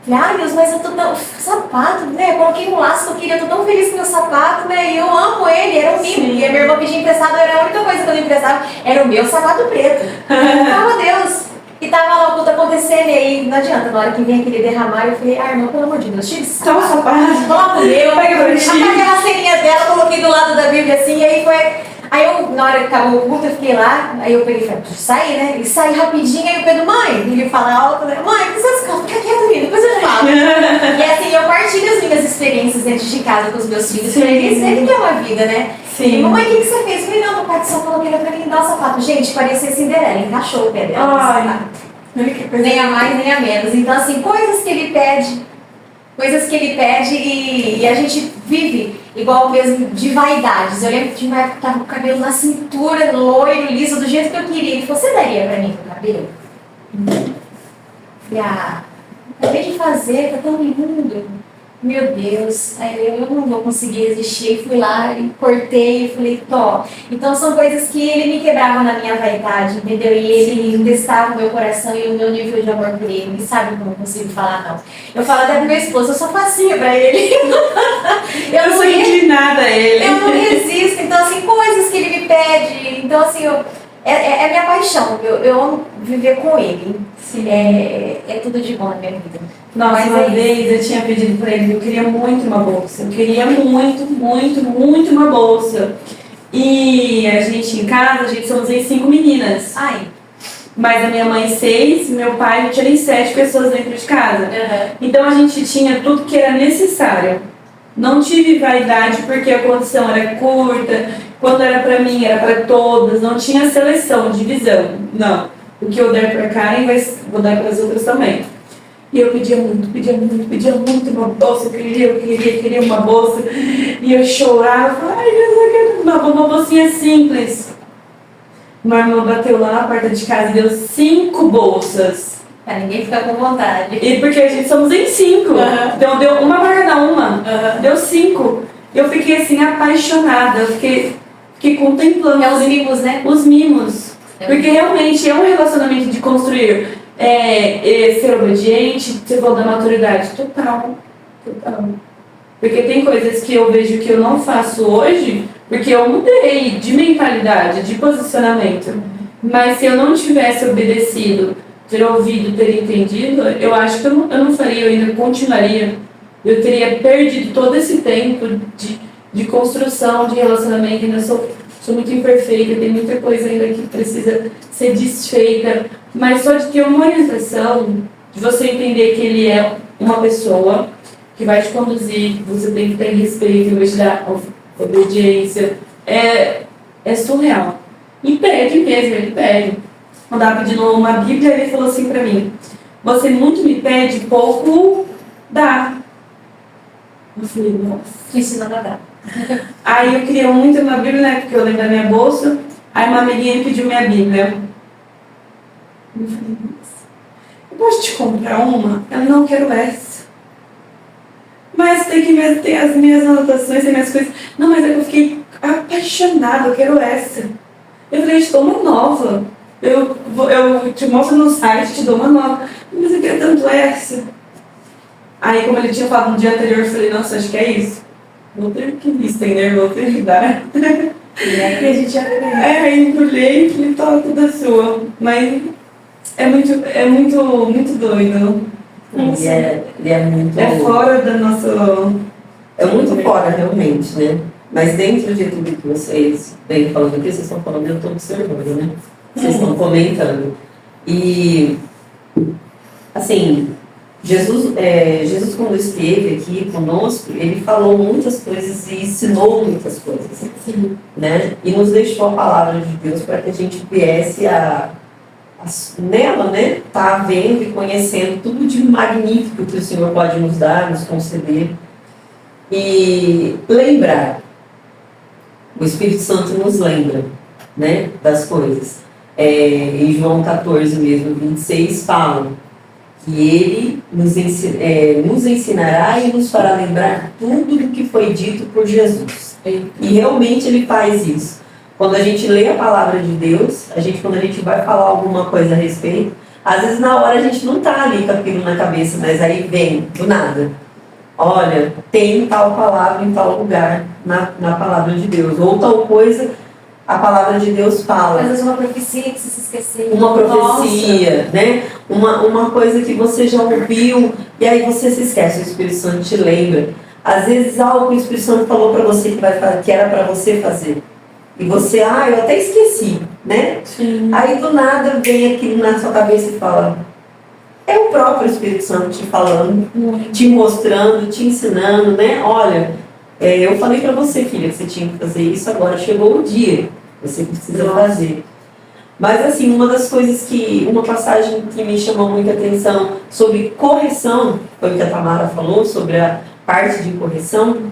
Ai, Deus, mas eu tô tão... Sapato, né? Eu coloquei um laço que eu queria, eu tô tão feliz com o meu sapato, né? E eu amo ele, era um mimo. E a minha irmã pedia emprestado, era a única coisa que eu não emprestava, era o meu sapato preto. Oh, Deus! E tava lá o culto acontecendo, e aí não adianta, na hora que vem aquele derramar, eu falei, irmã, pelo amor de Deus, tira esse Toma o sapato. Coloca o meu, Pega pra ti. apaguei a rasteirinha dela, coloquei do lado da Bíblia assim, e aí foi... Aí eu, na hora que acabou o culto, eu fiquei lá, aí eu peguei e falei, preciso sair, né? E saí rapidinho, aí o Pedro, mãe, ele fala alto, né? Mãe, precisa ficar quieto, menino, depois eu falo. E assim, eu partilho as minhas experiências dentro de casa com os meus filhos, pra eles verem que é uma vida, né? Sim. E mamãe, o que você fez? Eu falei, não, meu pai só falou que era pra mim dar o sapato. Gente, parecia Cinderela, encaixou o pé dela. Ai. Nem a mais, nem a menos. Então, assim, coisas que ele pede e a gente vive igual mesmo de vaidades. Eu lembro que tinha uma época que tava com o cabelo na cintura, loiro, liso, do jeito que eu queria. Ele falou, você daria pra mim o cabelo? Falei, acabei de fazer, tá tão lindo. Meu Deus, aí eu não vou conseguir resistir. Fui lá e cortei e falei, tó. Então são coisas que ele me quebrava na minha vaidade, entendeu? E ele testava o meu coração e o meu nível de amor por ele. Ele sabe como eu consigo falar não. Eu falo até pro meu esposo, eu sou facinha pra ele. Eu não sou inclinada a ele. Eu não resisto. Então, assim, coisas que ele me pede. Então, assim, É minha paixão, eu amo viver com ele. Sim. É tudo de bom na minha vida. Nossa, Mas uma é vez eu tinha pedido pra ele, eu queria muito uma bolsa. Eu queria muito uma bolsa. E a gente em casa, a gente somos em 5 meninas. Ai. Mas a minha mãe 6, meu pai tinha nem 7 pessoas dentro de casa. Então a gente tinha tudo que era necessário. Não tive vaidade porque a condição era curta. Quando era pra mim, era pra todas. Não tinha seleção, divisão. Não. O que eu der pra Karen, vou dar pras outras também. E eu pedia muito uma bolsa. Eu queria uma bolsa. E eu chorava. Falava, ai, Deus, eu quero uma bolsinha simples. Meu irmão bateu lá na porta de casa e deu 5 bolsas. Pra ninguém ficar com vontade. E porque a gente somos em 5. Então deu uma para cada uma. Deu 5. Eu fiquei assim apaixonada. Eu fiquei contemplando. É os mimos, né? Os mimos. Porque realmente é um relacionamento de construir. Ser obediente, você falou da maturidade. Total. Porque tem coisas que eu vejo que eu não faço hoje, porque eu mudei de mentalidade, de posicionamento. Mas se eu não tivesse obedecido, ter ouvido, ter entendido, eu acho que eu não faria, eu ainda continuaria. Eu teria perdido todo esse tempo de construção, de relacionamento. Ainda sou muito imperfeita, tem muita coisa ainda que precisa ser desfeita. Mas só de ter uma orientação, de você entender que ele é uma pessoa que vai te conduzir, você tem que ter respeito, em vez de dar obediência. É surreal. E pede mesmo, ele pede. Quando eu estava pedindo uma Bíblia, ele falou assim pra mim: você muito me pede, pouco dá. Eu falei, nossa. Isso não dá. Aí eu queria muito uma Bíblia, né? Porque eu lembro da minha bolsa. Aí uma amiguinha me pediu minha Bíblia. Eu falei, nossa, eu posso te comprar uma? Eu não quero essa. Mas tem que ter as minhas anotações, as minhas coisas. Não, mas é que eu fiquei apaixonada, eu quero essa. Eu falei, te dou uma nova. Eu te mostro no site, te dou uma nova. Mas eu quero tanto essa. Aí, como ele tinha falado no dia anterior, eu falei, nossa, acho que é isso. Vou ter que me estender, vou ter que dar. E a gente já embrulhei e falei, tá, tudo sua. Mas é muito doido. Ele é muito... É fora da nossa... É muito fora, realmente, né? Mas dentro de tudo que vocês vêm falando aqui, vocês estão falando, eu estou observando, né? Vocês estão comentando. E, assim, Jesus quando esteve aqui conosco, ele falou muitas coisas e ensinou muitas coisas. Né? E nos deixou a palavra de Deus para que a gente viesse nela, né? Tá vendo e conhecendo tudo de magnífico que o Senhor pode nos dar, nos conceder. E lembrar. O Espírito Santo nos lembra, né, das coisas. Em João 14 mesmo, 26, fala que ele nos ensinará e nos fará lembrar tudo do que foi dito por Jesus. E realmente ele faz isso. Quando a gente lê a palavra de Deus, quando a gente vai falar alguma coisa a respeito, às vezes na hora a gente não está ali com aquilo na cabeça, mas aí vem do nada. Olha, tem tal palavra em tal lugar na palavra de Deus. Ou tal coisa, a palavra de Deus fala. Às vezes uma profecia que você se esqueceu. Uma profecia, né? Uma coisa que você já ouviu e aí você se esquece, o Espírito Santo te lembra. Às vezes algo que o Espírito Santo falou para você que era para você fazer. E você, eu até esqueci, né? Sim. Aí do nada vem aquilo na sua cabeça e fala... É o próprio Espírito Santo te falando, te mostrando, te ensinando, né? Olha, eu falei para você, filha, que você tinha que fazer isso, agora chegou o dia, você precisa fazer. Mas assim, uma passagem que me chamou muita atenção sobre correção, foi o que a Tamara falou, sobre a parte de correção,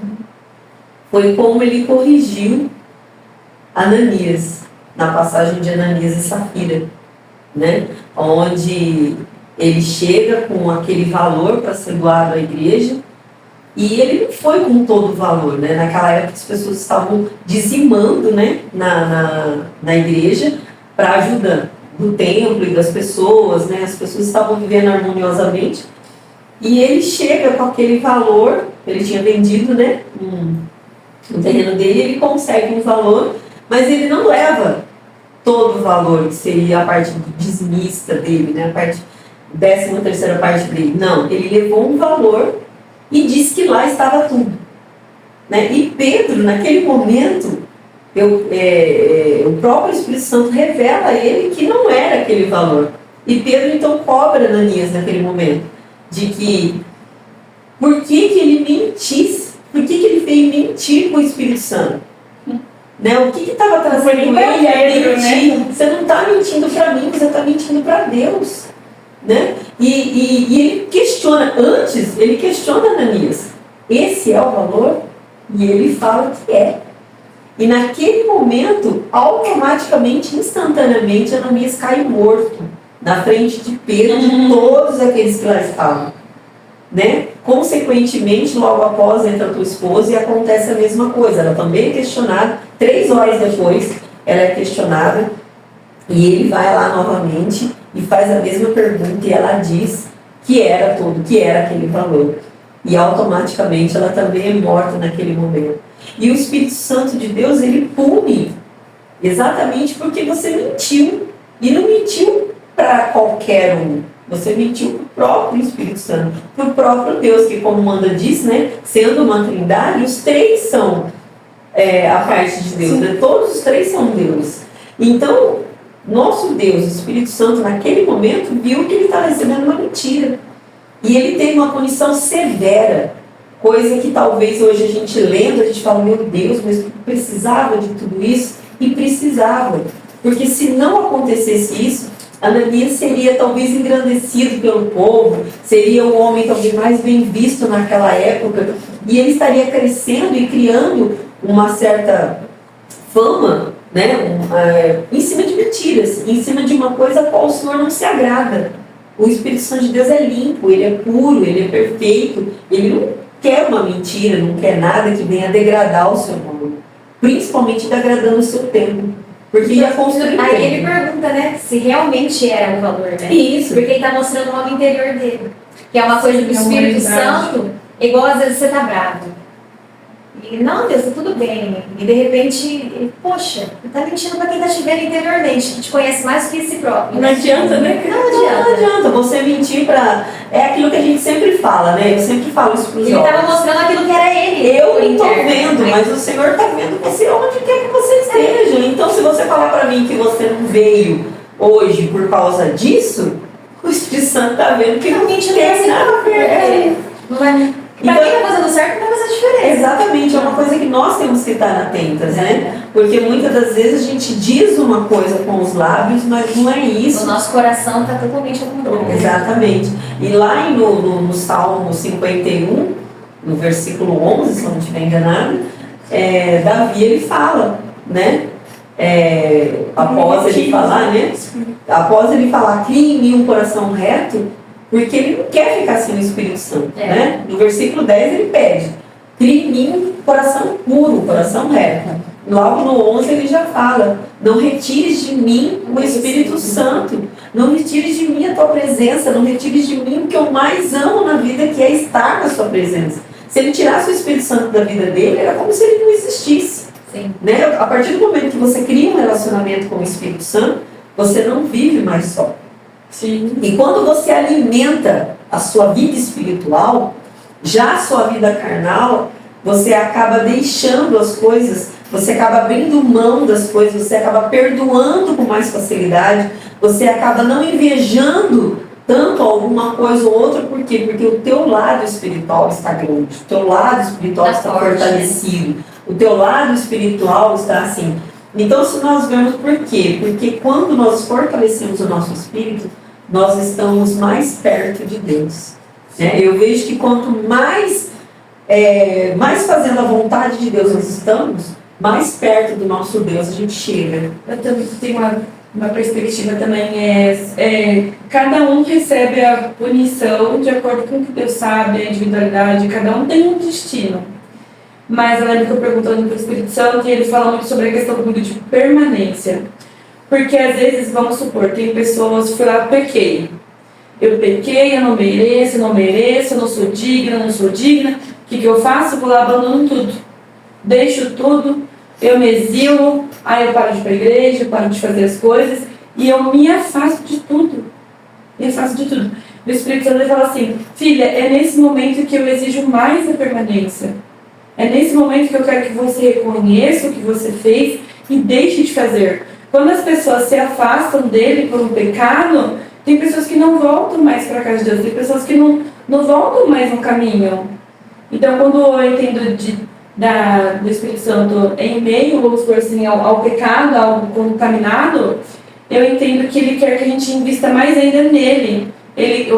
foi como ele corrigiu Ananias, na passagem de Ananias e Safira, né? Onde ele chega com aquele valor para ser doado à igreja e ele não foi com todo o valor, né? Naquela época as pessoas estavam dizimando, né? na igreja para ajudar do templo e das pessoas, né? As pessoas estavam vivendo harmoniosamente e ele chega com aquele valor, ele tinha vendido, né? Um terreno dele, ele consegue um valor, mas ele não leva todo o valor, que seria a parte dizimista dele, né? A parte 13ª parte dele. Não, ele levou um valor e disse que lá estava tudo. Né? E Pedro, naquele momento, o próprio Espírito Santo revela a ele que não era aquele valor. E Pedro então cobra Ananias naquele momento, de que por que ele mentisse, por que ele veio mentir com o Espírito Santo? Né? O que estava trazendo ele a mentir? Né? Você não está mentindo para mim, você está mentindo para Deus. Né? E ele questiona, antes ele questiona Ananias, esse é o valor? E ele fala que é. E naquele momento, automaticamente, instantaneamente, Ananias cai morto na frente de Pedro e de todos aqueles que lá estavam. Né? Consequentemente, logo após entra a tua esposa e acontece a mesma coisa. Ela também é questionada, 3 horas depois ela é questionada e ele vai lá novamente e faz a mesma pergunta e ela diz que era tudo, que era aquele valor. E automaticamente ela também é morta naquele momento. E o Espírito Santo de Deus, ele pune exatamente porque você mentiu. E não mentiu para qualquer um. Você mentiu para o próprio Espírito Santo, para o próprio Deus, que como Amanda disse, né, sendo uma trindade, os 3 são a parte de Deus, né? Todos os 3 são Deus. Então, nosso Deus, o Espírito Santo, naquele momento, viu que ele estava recebendo uma mentira. E ele teve uma punição severa, coisa que talvez hoje a gente lendo, a gente fala, meu Deus, mas precisava de tudo isso? E precisava, porque se não acontecesse isso, Ananias seria talvez engrandecido pelo povo, seria o homem talvez mais bem visto naquela época, e ele estaria crescendo e criando uma certa fama, né, em cima de mentiras, em cima de uma coisa a qual o Senhor não se agrada. O Espírito Santo de Deus é limpo, ele é puro, ele é perfeito, ele não quer uma mentira, não quer nada que venha degradar o seu nome, principalmente degradando o seu tempo, porque ia construir. Aí ele pergunta, né, se realmente era o valor, né? Isso. Porque ele está mostrando o homem interior dele, que é uma coisa do Espírito Santo, igual às vezes você está bravo. E, não, Deus, tá tudo bem. E de repente, poxa, você está mentindo para quem está te vendo interiormente, que te conhece mais do que si próprio. Não adianta, né? Não adianta você mentir para... É aquilo que a gente sempre fala, né? Eu sempre falo isso para os jovens. Ele estava mostrando aquilo que era ele. Eu não estou vendo, mas o Senhor está vendo você onde quer que você esteja. Então, se você falar para mim que você não veio hoje por causa disso, o Espírito Santo está vendo que não tem nada a ver. Não vai... Para quem está fazendo certo, não vai fazer diferença. Exatamente, é uma coisa que nós temos que estar atentas, né? Porque muitas das vezes a gente diz uma coisa com os lábios, mas não é isso. O nosso coração está totalmente ao contrário. Exatamente. E lá no Salmo 51, no versículo 11, se eu não estiver enganado, Davi ele fala, né? Após ele falar, né? Após ele falar, crie em mim um coração reto, porque ele não quer ficar sem o Espírito Santo, né? No versículo 10 ele pede, crie em mim um coração puro, um coração reto. Logo no 11 ele já fala, não retires de mim o Espírito Santo, não retires de mim a tua presença, não retires de mim o que eu mais amo na vida, que é estar na sua presença. Se ele tirasse o Espírito Santo da vida dele, era como se ele não existisse. Sim. Né? A partir do momento que você cria um relacionamento com o Espírito Santo, você não vive mais só. Sim. E quando você alimenta a sua vida espiritual, já a sua vida carnal, você acaba deixando as coisas, você acaba abrindo mão das coisas, você acaba perdoando com mais facilidade, você acaba não invejando tanto alguma coisa ou outra. Por quê? Porque o teu lado espiritual está grande, o teu lado espiritual está fortalecido, o teu lado espiritual está assim. Então, se nós vemos por quê? Porque quando nós fortalecemos o nosso espírito, nós estamos mais perto de Deus. Né? Eu vejo que quanto mais fazendo a vontade de Deus nós estamos, mais perto do nosso Deus a gente chega. Eu também tenho uma perspectiva também, cada um recebe a punição de acordo com o que Deus sabe, a individualidade, cada um tem um destino. Mas eu lembro que eu perguntando para o Espírito Santo e ele fala muito sobre a questão comigo de permanência. Porque às vezes, vamos supor, tem pessoas que falam, pequei. Eu pequei, eu não mereço, eu não sou digna, O que eu faço? Vou lá, abandono tudo. Deixo tudo, eu me exilo, aí eu paro de ir pra igreja, eu paro de fazer as coisas, e eu me afasto de tudo. Me afasto de tudo. O Espírito Santo fala assim, filha, é nesse momento que eu exijo mais a permanência. É nesse momento que eu quero que você reconheça o que você fez e deixe de fazer. Quando as pessoas se afastam dele por um pecado, tem pessoas que não voltam mais para a casa de Deus, tem pessoas que não voltam mais no caminho. Então, quando eu entendo do Espírito Santo em meio, vamos supor assim, ao pecado, ao contaminado, eu entendo que ele quer que a gente invista mais ainda nele.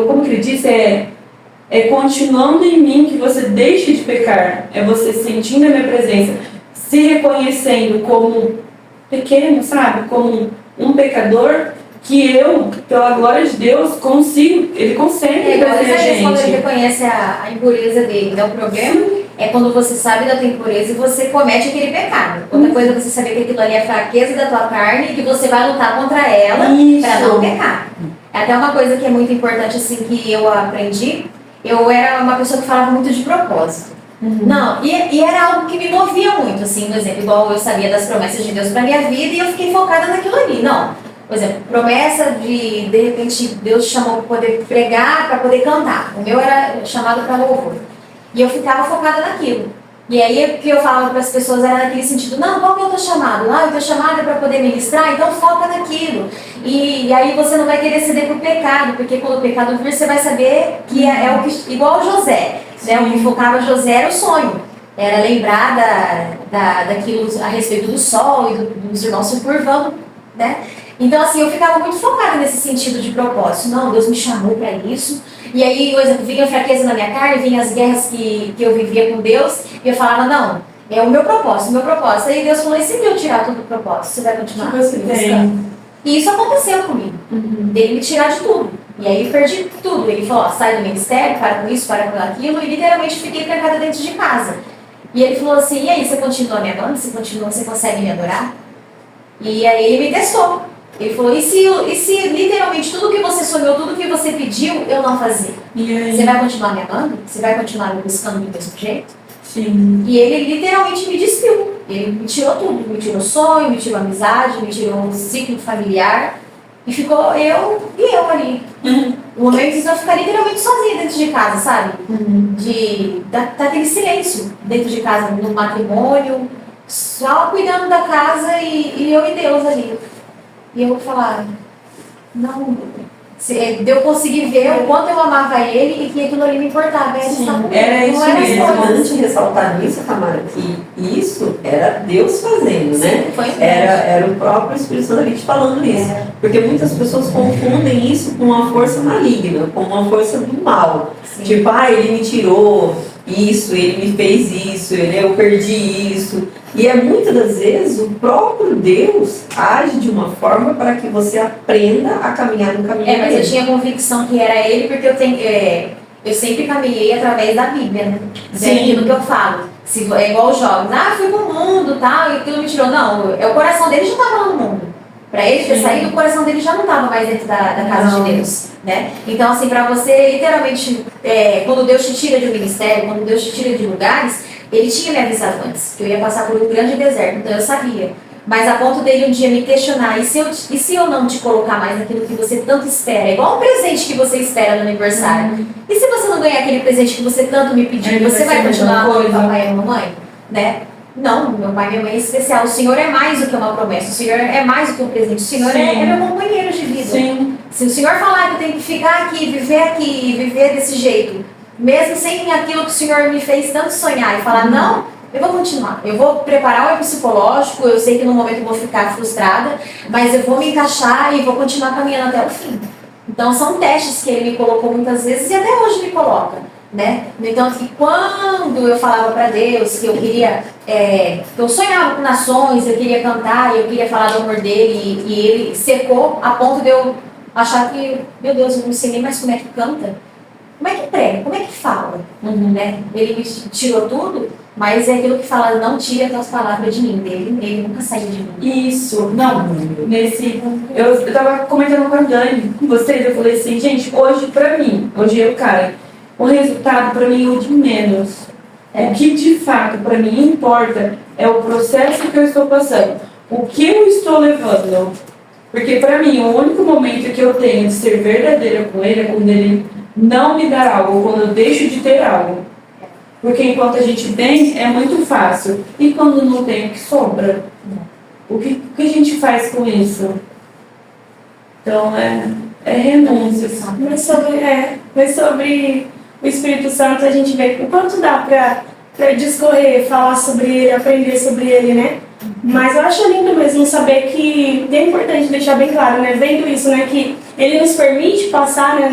Como que ele disse, é continuando em mim que você deixe de pecar. É você sentindo a minha presença, se reconhecendo como pequeno, sabe? Como um pecador, que eu, pela glória de Deus, ele consegue igual fazer a gente. quando ele reconhece a impureza dele. Então, o problema é quando você sabe da tua impureza e você comete aquele pecado. Outra coisa é você saber que aquilo ali é fraqueza da tua carne e que você vai lutar contra ela para não pecar. É até uma coisa que é muito importante, assim, que eu aprendi. Eu era uma pessoa que falava muito de propósito. Não, e era algo que me movia muito, assim, por exemplo, igual eu sabia das promessas de Deus para minha vida e eu fiquei focada naquilo ali. Não, por exemplo, promessa de repente, Deus chamou para poder pregar, para poder cantar. O meu era chamado para louvor. E eu ficava focada naquilo. E aí, o que eu falava para as pessoas era naquele sentido, não, qual que é o teu chamado? O teu chamado é para poder ministrar, então foca naquilo. E aí você não vai querer ceder para o pecado, porque quando o pecado vir, você vai saber que é o que, igual José, né? O que focava José era o sonho. Era lembrar daquilo a respeito do sol e dos irmãos se curvando, né? Então, assim, eu ficava muito focada nesse sentido de propósito. Não, Deus me chamou para isso. E aí, por exemplo, vinha a fraqueza na minha carne, vinha as guerras que eu vivia com Deus, e eu falava, não, é o meu propósito. Aí Deus falou, e se eu tirar todo o propósito, você vai continuar buscando? E isso aconteceu comigo. Dele me tirar de tudo. E aí eu perdi tudo. Ele falou, sai do ministério, para com isso, para com aquilo, e literalmente fiquei trancada dentro de casa. E ele falou assim, e aí, você continua me amando? Você consegue me adorar? E aí ele me testou. Ele falou, e se literalmente tudo que você sonhou, tudo que você pediu, eu não fazer? Você vai continuar me amando? Você vai continuar me buscando do mesmo jeito? Sim. E ele literalmente me despiu. Ele me tirou tudo. Me tirou sonho, me tirou amizade, me tirou um ciclo familiar. E ficou eu ali. No momento de eu ficar literalmente sozinha dentro de casa, sabe? Daquele silêncio dentro de casa, no matrimônio, só cuidando da casa e eu e Deus ali. E eu vou falar, não, de eu conseguir ver o quanto eu amava ele e que aquilo ali me importava. Era isso mesmo. É importante ressaltar nisso, Tamara, que isso era Deus fazendo, né? Era o próprio Espírito Santo ali te falando isso. Porque muitas pessoas confundem isso com uma força maligna, com uma força do mal. Sim. Tipo, ele me tirou isso, ele me fez isso, eu perdi isso. E muitas das vezes o próprio Deus age de uma forma para que você aprenda a caminhar no caminho dele. Mas eu tinha convicção que era ele, porque eu sempre caminhei através da Bíblia, né? Daquilo que eu falo. É igual os jovens, fui pro mundo, tal, e aquilo me tirou. Não, o coração dele já estava lá no mundo. Para ele ter saído, o coração dele já não estava mais dentro da casa de Deus, né? Então, assim, para você, literalmente, quando Deus te tira de um ministério, quando Deus te tira de lugares, ele tinha me avisado antes, que eu ia passar por um grande deserto, então eu sabia. Mas a ponto dele um dia me questionar, e se eu não te colocar mais naquilo que você tanto espera? Igual um presente que você espera no aniversário. E se você não ganhar aquele presente que você tanto me pediu, você vai continuar amando o papai e a mamãe? Né? Não, meu pai e minha mãe é especial. O Senhor é mais do que uma promessa. O Senhor é mais do que um presente. O Senhor é meu companheiro de vida. Sim. Se o Senhor falar que eu tenho que ficar aqui, viver desse jeito, mesmo sem aquilo que o Senhor me fez tanto sonhar, e falar, não, eu vou continuar. Eu vou preparar o meu psicológico, eu sei que no momento eu vou ficar frustrada, mas eu vou me encaixar e vou continuar caminhando até o fim. Então são testes que ele me colocou muitas vezes e até hoje me coloca. Né? Então, que quando eu falava para Deus que eu queria, eu sonhava com nações, eu queria cantar, eu queria falar do amor dele, e ele secou a ponto de eu achar que, meu Deus, eu não sei nem mais como é que canta, como é que prega, como é que fala, né? Ele me tirou tudo, mas é aquilo que fala, não tire as tuas palavras de mim, ele nunca saiu de mim. Isso, não, eu tava comentando com a Dani, com vocês, eu falei assim, gente, hoje pra mim, hoje eu, cara, o resultado, para mim, é o de menos. O que de fato para mim importa é o processo que eu estou passando. O que eu estou levando. Porque para mim, o único momento que eu tenho de ser verdadeira com Ele é quando Ele não me dá algo, ou quando eu deixo de ter algo. Porque enquanto a gente tem, é muito fácil. E quando não tem, o que sobra? O que a gente faz com isso? Então, é renúncia. Mas sobre o Espírito Santo, a gente vê o quanto dá para discorrer, falar sobre ele, aprender sobre ele, né? Mas eu acho lindo mesmo saber que é importante deixar bem claro, né? Vendo isso, né? Que ele nos permite passar, né?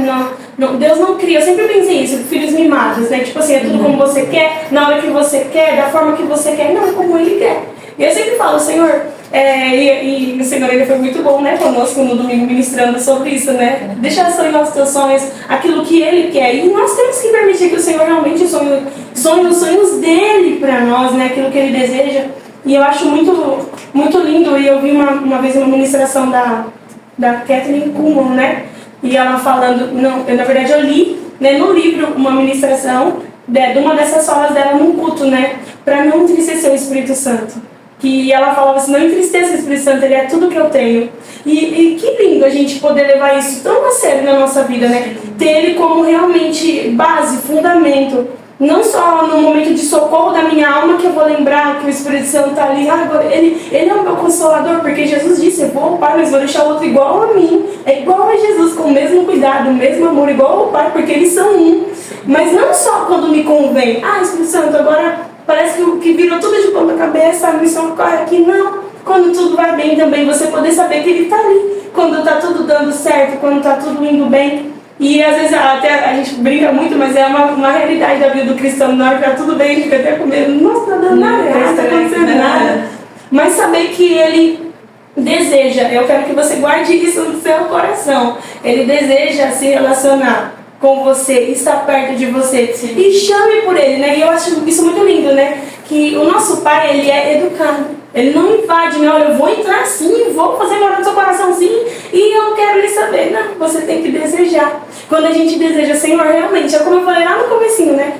Deus não cria, eu sempre pensei isso, filhos mimados, né? Tipo assim, é tudo como você quer, na hora que você quer, da forma que você quer, não, é como ele quer. E eu sempre falo, Senhor, e o Senhor ele foi muito bom, né, conosco no domingo ministrando sobre isso, né? Deixar sonhar os teus sonhos, aquilo que Ele quer. E nós temos que permitir que o Senhor realmente sonhe os sonhos dEle para nós, né? Aquilo que Ele deseja. E eu acho muito, muito lindo. E eu vi uma vez uma ministração da Kathleen Kuhlman, né? E ela falando, na verdade eu li, né, no livro uma ministração de uma dessas falas dela num culto, né? Para não entristecer o Espírito Santo. Que ela falava assim, não entristeça o Espírito Santo, ele é tudo que eu tenho. E que lindo a gente poder levar isso tão a sério na nossa vida, né? Ter ele como realmente base, fundamento. Não só no momento de socorro da minha alma que eu vou lembrar que o Espírito Santo está ali. Agora, ele é o meu consolador, porque Jesus disse, eu vou ao Pai, mas vou deixar o outro igual a mim. É igual a Jesus, com o mesmo cuidado, o mesmo amor, igual ao Pai, porque eles são um. Mas não só quando me convém. Espírito Santo, agora parece que virou tudo de ponta cabeça, a missão corre aqui. Não. Quando tudo vai bem também, você poder saber que ele está ali. Quando está tudo dando certo, quando está tudo indo bem. E às vezes até a gente brinca muito, mas é uma realidade da vida do cristão. Na hora que tá tudo bem, a gente fica até com medo. Nossa, tá dando nada, não tá acontecendo nada. Mas saber que ele deseja, eu quero que você guarde isso no seu coração. Ele deseja se relacionar com você, estar perto de você. Sim. E chame por ele, né? E eu acho isso muito lindo, né? Que o nosso Pai, ele é educado. Ele não invade, né? Olha, eu vou entrar sim, vou fazer morar no seu coração sim, e eu quero lhe saber. Não, você tem que desejar. Quando a gente deseja, Senhor, realmente, é como eu falei lá no comecinho, né?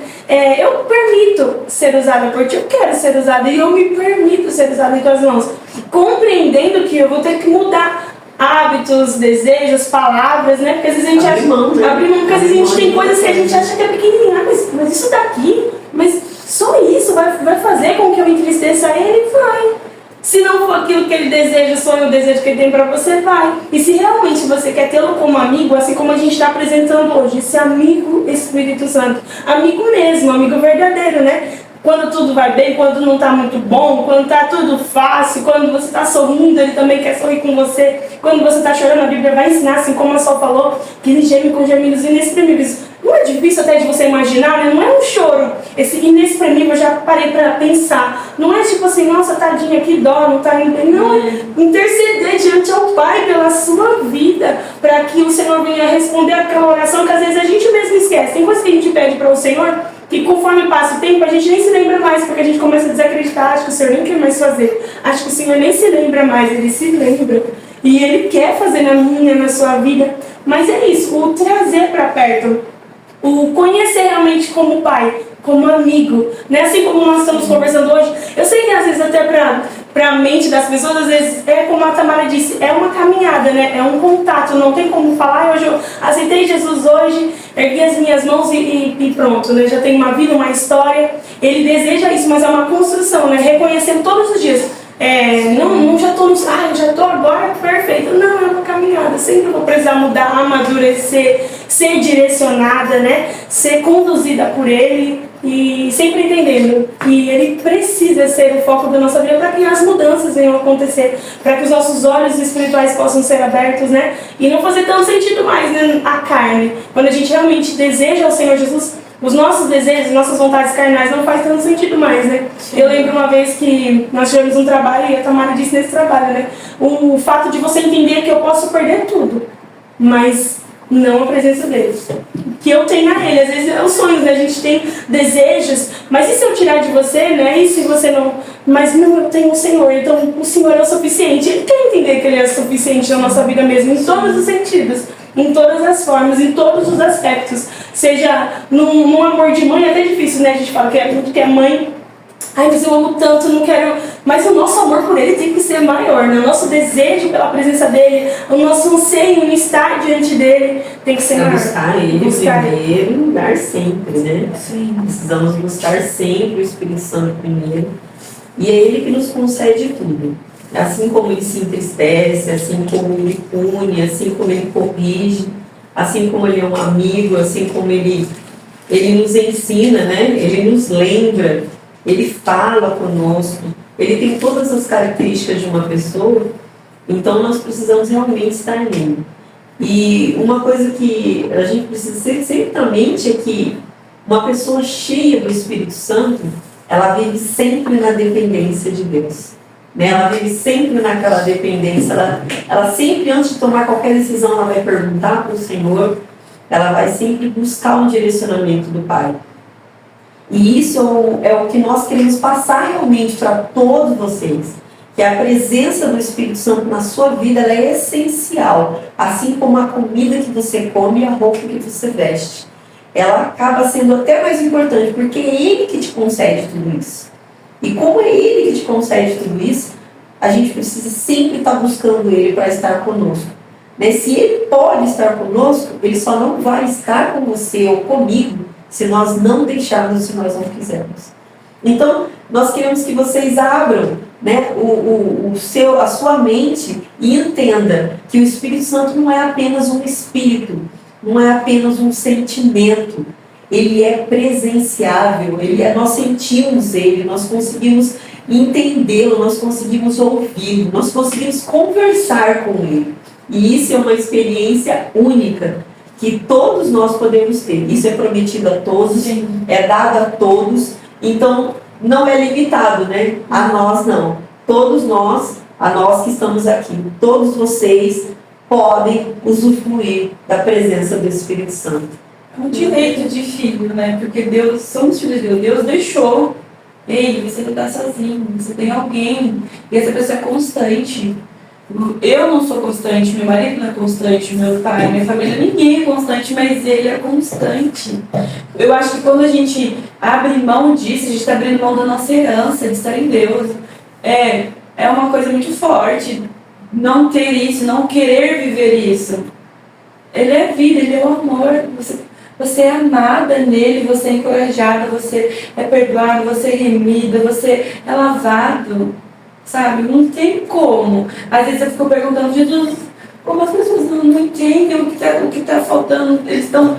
Eu permito ser usada por ti, eu quero ser usada, e eu me permito ser usada em tuas mãos. Compreendendo que eu vou ter que mudar hábitos, desejos, palavras, né? Porque às vezes a gente abre mão, porque às vezes a gente tem coisas que a gente acha que é pequenininha, mas isso daqui, mas só isso vai fazer com que eu entristeça ele? Vai. Se não for aquilo que ele deseja, o sonho, o desejo que ele tem pra você, vai. E se realmente você quer tê-lo como amigo, assim como a gente está apresentando hoje, esse amigo Espírito Santo, amigo mesmo, amigo verdadeiro, né? Quando tudo vai bem, quando não está muito bom, quando está tudo fácil, quando você está sorrindo, ele também quer sorrir com você. Quando você está chorando, a Bíblia vai ensinar, assim como a Sol falou, que ele geme com gemidos inexprimíveis. Não é difícil até de você imaginar, né? Não é um choro. Esse inexprimível, eu já parei para pensar. Não é tipo assim, nossa, tadinha, que dó, não está indo bem. Não, é interceder diante ao Pai pela sua vida, para que o Senhor venha responder aquela oração que às vezes a gente mesmo esquece. Tem coisa que a gente pede para o Senhor, que conforme passa o tempo, a gente nem se lembra mais, porque a gente começa a desacreditar, acho que o Senhor nem quer mais fazer. Acho que o Senhor nem se lembra mais, Ele se lembra. E Ele quer fazer na minha, na sua vida. Mas é isso, o trazer para perto, o conhecer realmente como pai, como amigo, né? Assim como nós estamos conversando hoje. Eu sei que às vezes até para a mente das pessoas, às vezes é como a Tamara disse, é uma caminhada, né? É um contato, não tem como falar, hoje eu aceitei Jesus hoje, ergui as minhas mãos e pronto, né? Já tenho uma vida, uma história. Ele deseja isso, mas é uma construção, né? Reconhecendo todos os dias. Não já estou eu já estou agora perfeito. Não, é uma caminhada. Sempre vou precisar mudar, amadurecer, ser direcionada, né? Ser conduzida por Ele e sempre entendendo que Ele precisa ser o foco da nossa vida para que as mudanças venham a acontecer, para que os nossos olhos espirituais possam ser abertos, né? E não fazer tanto sentido mais, né? A carne. Quando a gente realmente deseja ao Senhor Jesus, os nossos desejos, nossas vontades carnais não faz tanto sentido mais, né? Sim. Eu lembro uma vez que nós tivemos um trabalho, e a Tamara disse nesse trabalho, né? O fato de você entender que eu posso perder tudo, mas não a presença dele. Que eu tenho a Ele. Às vezes é os sonhos, né? A gente tem desejos, mas e se eu tirar de você, né? E se você não... Mas não, eu tenho o Senhor, então o Senhor é o suficiente. Ele quer entender que Ele é o suficiente na nossa vida mesmo, em todos os sentidos. em todas as formas, em todos os aspectos. Seja num amor de mãe, é até difícil, né? A gente fala que é mãe. Ai, mas eu amo tanto, não quero... Mas o nosso amor por ele tem que ser maior, né? O nosso desejo pela presença dele, o nosso anseio em estar diante dele tem que ser maior. Buscar ele em primeiro lugar sempre, né? Sim. Precisamos buscar sempre o Espírito Santo primeiro. E é ele que nos concede tudo. Assim como ele se entristece, assim como ele pune, assim como ele corrige, assim como ele é um amigo, assim como ele nos ensina, né? Ele nos lembra, ele fala conosco, ele tem todas as características de uma pessoa, então nós precisamos realmente estar nele. E uma coisa que a gente precisa ter sempre na mente é que uma pessoa cheia do Espírito Santo, ela vive sempre na dependência de Deus. Né? Ela vive sempre naquela dependência. Ela sempre, antes de tomar qualquer decisão, ela vai perguntar para o Senhor, ela vai sempre buscar um direcionamento do Pai. E isso é o que nós queremos passar realmente para todos vocês. Que a presença do Espírito Santo na sua vida ela é essencial. Assim como a comida que você come e a roupa que você veste. Ela acaba sendo até mais importante, porque é Ele que te concede tudo isso. E como é Ele que te concede tudo isso, a gente precisa sempre estar buscando Ele para estar conosco. Né? Se Ele pode estar conosco, Ele só não vai estar com você ou comigo se nós não deixarmos, se nós não quisermos. Então, nós queremos que vocês abram, né, a sua mente e entenda que o Espírito Santo não é apenas um espírito, não é apenas um sentimento. Ele é presenciável, nós sentimos ele, nós conseguimos entendê-lo, nós conseguimos ouvi-lo, nós conseguimos conversar com ele. E isso é uma experiência única que todos nós podemos ter. Isso é prometido a todos, é dado a todos, então não é limitado, né? A nós não. Todos nós, a nós que estamos aqui, todos vocês podem usufruir da presença do Espírito Santo. É um direito de filho, né? Porque Deus, somos filhos de Deus. Deus deixou. Ei, você não está sozinho, você tem alguém. E essa pessoa é constante. Eu não sou constante, meu marido não é constante, meu pai, minha família, ninguém é constante, mas ele é constante. Eu acho que quando a gente abre mão disso, a gente está abrindo mão da nossa herança, de estar em Deus. É uma coisa muito forte. Não ter isso, não querer viver isso. Ele é vida, ele é o amor. Você é amada nele, você é encorajada, você é perdoada, você é remida, você é lavado. Sabe? Não tem como. Às vezes eu fico perguntando, Jesus, como as pessoas não entendem o que está faltando? Eles estão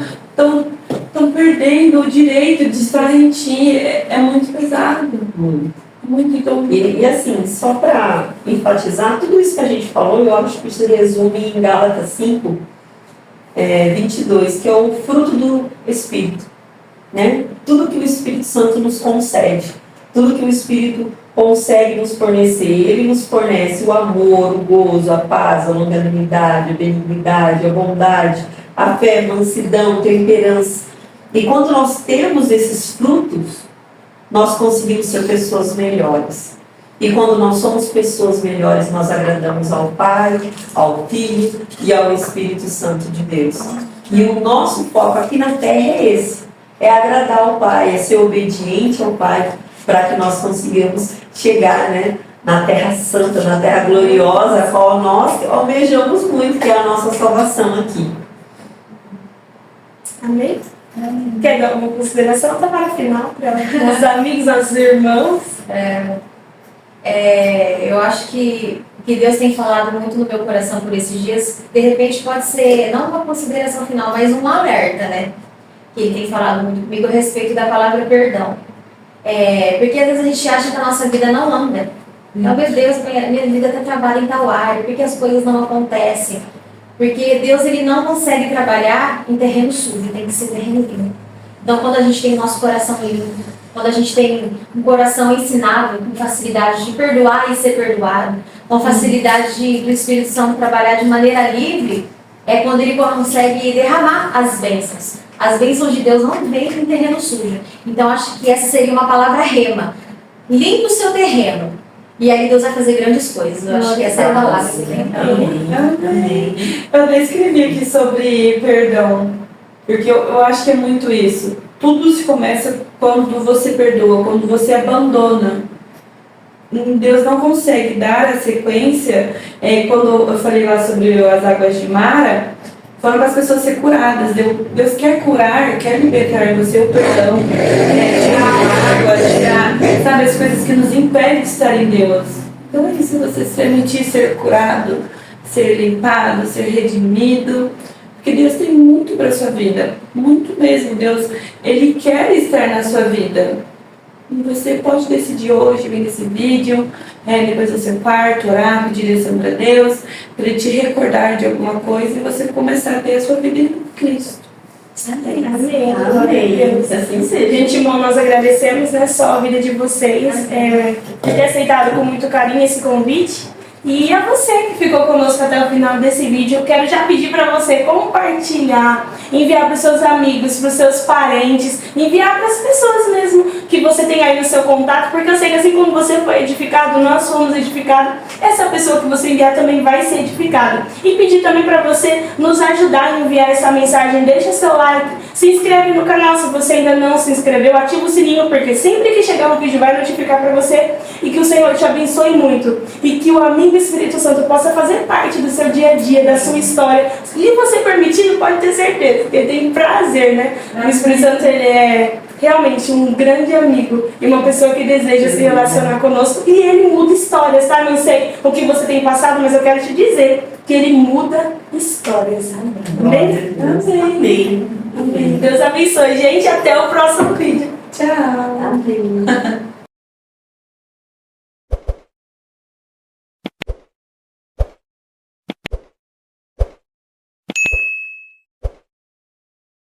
perdendo o direito de estar em ti. É muito pesado. Muito. Então... E assim, só para enfatizar, tudo isso que a gente falou, eu acho que se resume em Gálatas 5, 22, que é o fruto do Espírito. Né? Tudo que o Espírito Santo nos concede, tudo que o Espírito consegue nos fornecer, ele nos fornece o amor, o gozo, a paz, a longanimidade, a benignidade, a bondade, a fé, a mansidão, a temperança. E quando nós temos esses frutos, nós conseguimos ser pessoas melhores. E quando nós somos pessoas melhores, nós agradamos ao Pai, ao Filho e ao Espírito Santo de Deus. E o nosso foco aqui na terra é esse, é agradar ao Pai, é ser obediente ao Pai, para que nós consigamos chegar, né, na Terra Santa, na Terra Gloriosa, a qual nós almejamos muito, que é a nossa salvação aqui. Amém? Quer dar uma consideração? Tá para final, para os amigos, aos irmãos. Eu acho que Deus tem falado muito no meu coração por esses dias. De repente pode ser, não uma consideração final, mas um alerta, né? Que Ele tem falado muito comigo a respeito da palavra perdão. Porque às vezes a gente acha que a nossa vida não anda. Meu Deus, minha vida até trabalha em tal área, porque as coisas não acontecem. Porque Deus ele não consegue trabalhar em terreno sujo, tem que ser terreno limpo. Então quando a gente tem o nosso coração limpo, quando a gente tem um coração ensinado, com facilidade de perdoar e ser perdoado, com facilidade do Espírito Santo trabalhar de maneira livre, é quando ele consegue derramar as bênçãos. As bênçãos de Deus não vêm em terreno sujo. Então acho que essa seria uma palavra rema. Limpe o seu terreno. E aí Deus vai fazer grandes coisas. Eu acho que essa é a palavra que tem. Amém. Eu até escrevi aqui sobre perdão, porque eu acho que é muito isso. Tudo se começa quando você perdoa, quando você abandona. Deus não consegue dar a sequência. Quando eu falei lá sobre as águas de Mara, foram para as pessoas ser curadas. Deus quer curar, quer libertar em você o perdão, tirar a água, tirar, sabe, as coisas que nos impedem de estar em Deus. Então é isso, você se permitir ser curado, ser limpado, ser redimido. Porque Deus tem muito para a sua vida, muito mesmo. Deus, Ele quer estar na sua vida. E você pode decidir hoje, vir nesse vídeo, depois do seu quarto, orar, pedir direção para Deus, para Ele te recordar de alguma coisa e você começar a ter a sua vida em Cristo. Amém. Amém. Que assim seja. Gente, irmão, nós agradecemos, né, só a vida de vocês, por ter aceitado com muito carinho esse convite. E a você que ficou conosco até o final desse vídeo, eu quero já pedir para você compartilhar, enviar para os seus amigos, para os seus parentes, enviar para as pessoas mesmo que você tem aí no seu contato, porque eu sei que assim como você foi edificado, nós fomos edificados, essa pessoa que você enviar também vai ser edificada. E pedir também para você nos ajudar a enviar essa mensagem, deixa seu like, se inscreve no canal se você ainda não se inscreveu, ativa o sininho, porque sempre que chegar um vídeo vai notificar para você, e que o Senhor te abençoe muito, e que o amigo Espírito Santo possa fazer parte do seu dia a dia, da sua história. E você permitindo, pode ter certeza, porque ele tem prazer, né? O Espírito Santo, ele é realmente um grande amigo e uma pessoa que deseja se relacionar conosco, e ele muda histórias, tá? Não sei o que você tem passado, mas eu quero te dizer que ele muda histórias. Amém? Amém. Amém. Deus abençoe, gente. Até o próximo vídeo. Tchau. Amém.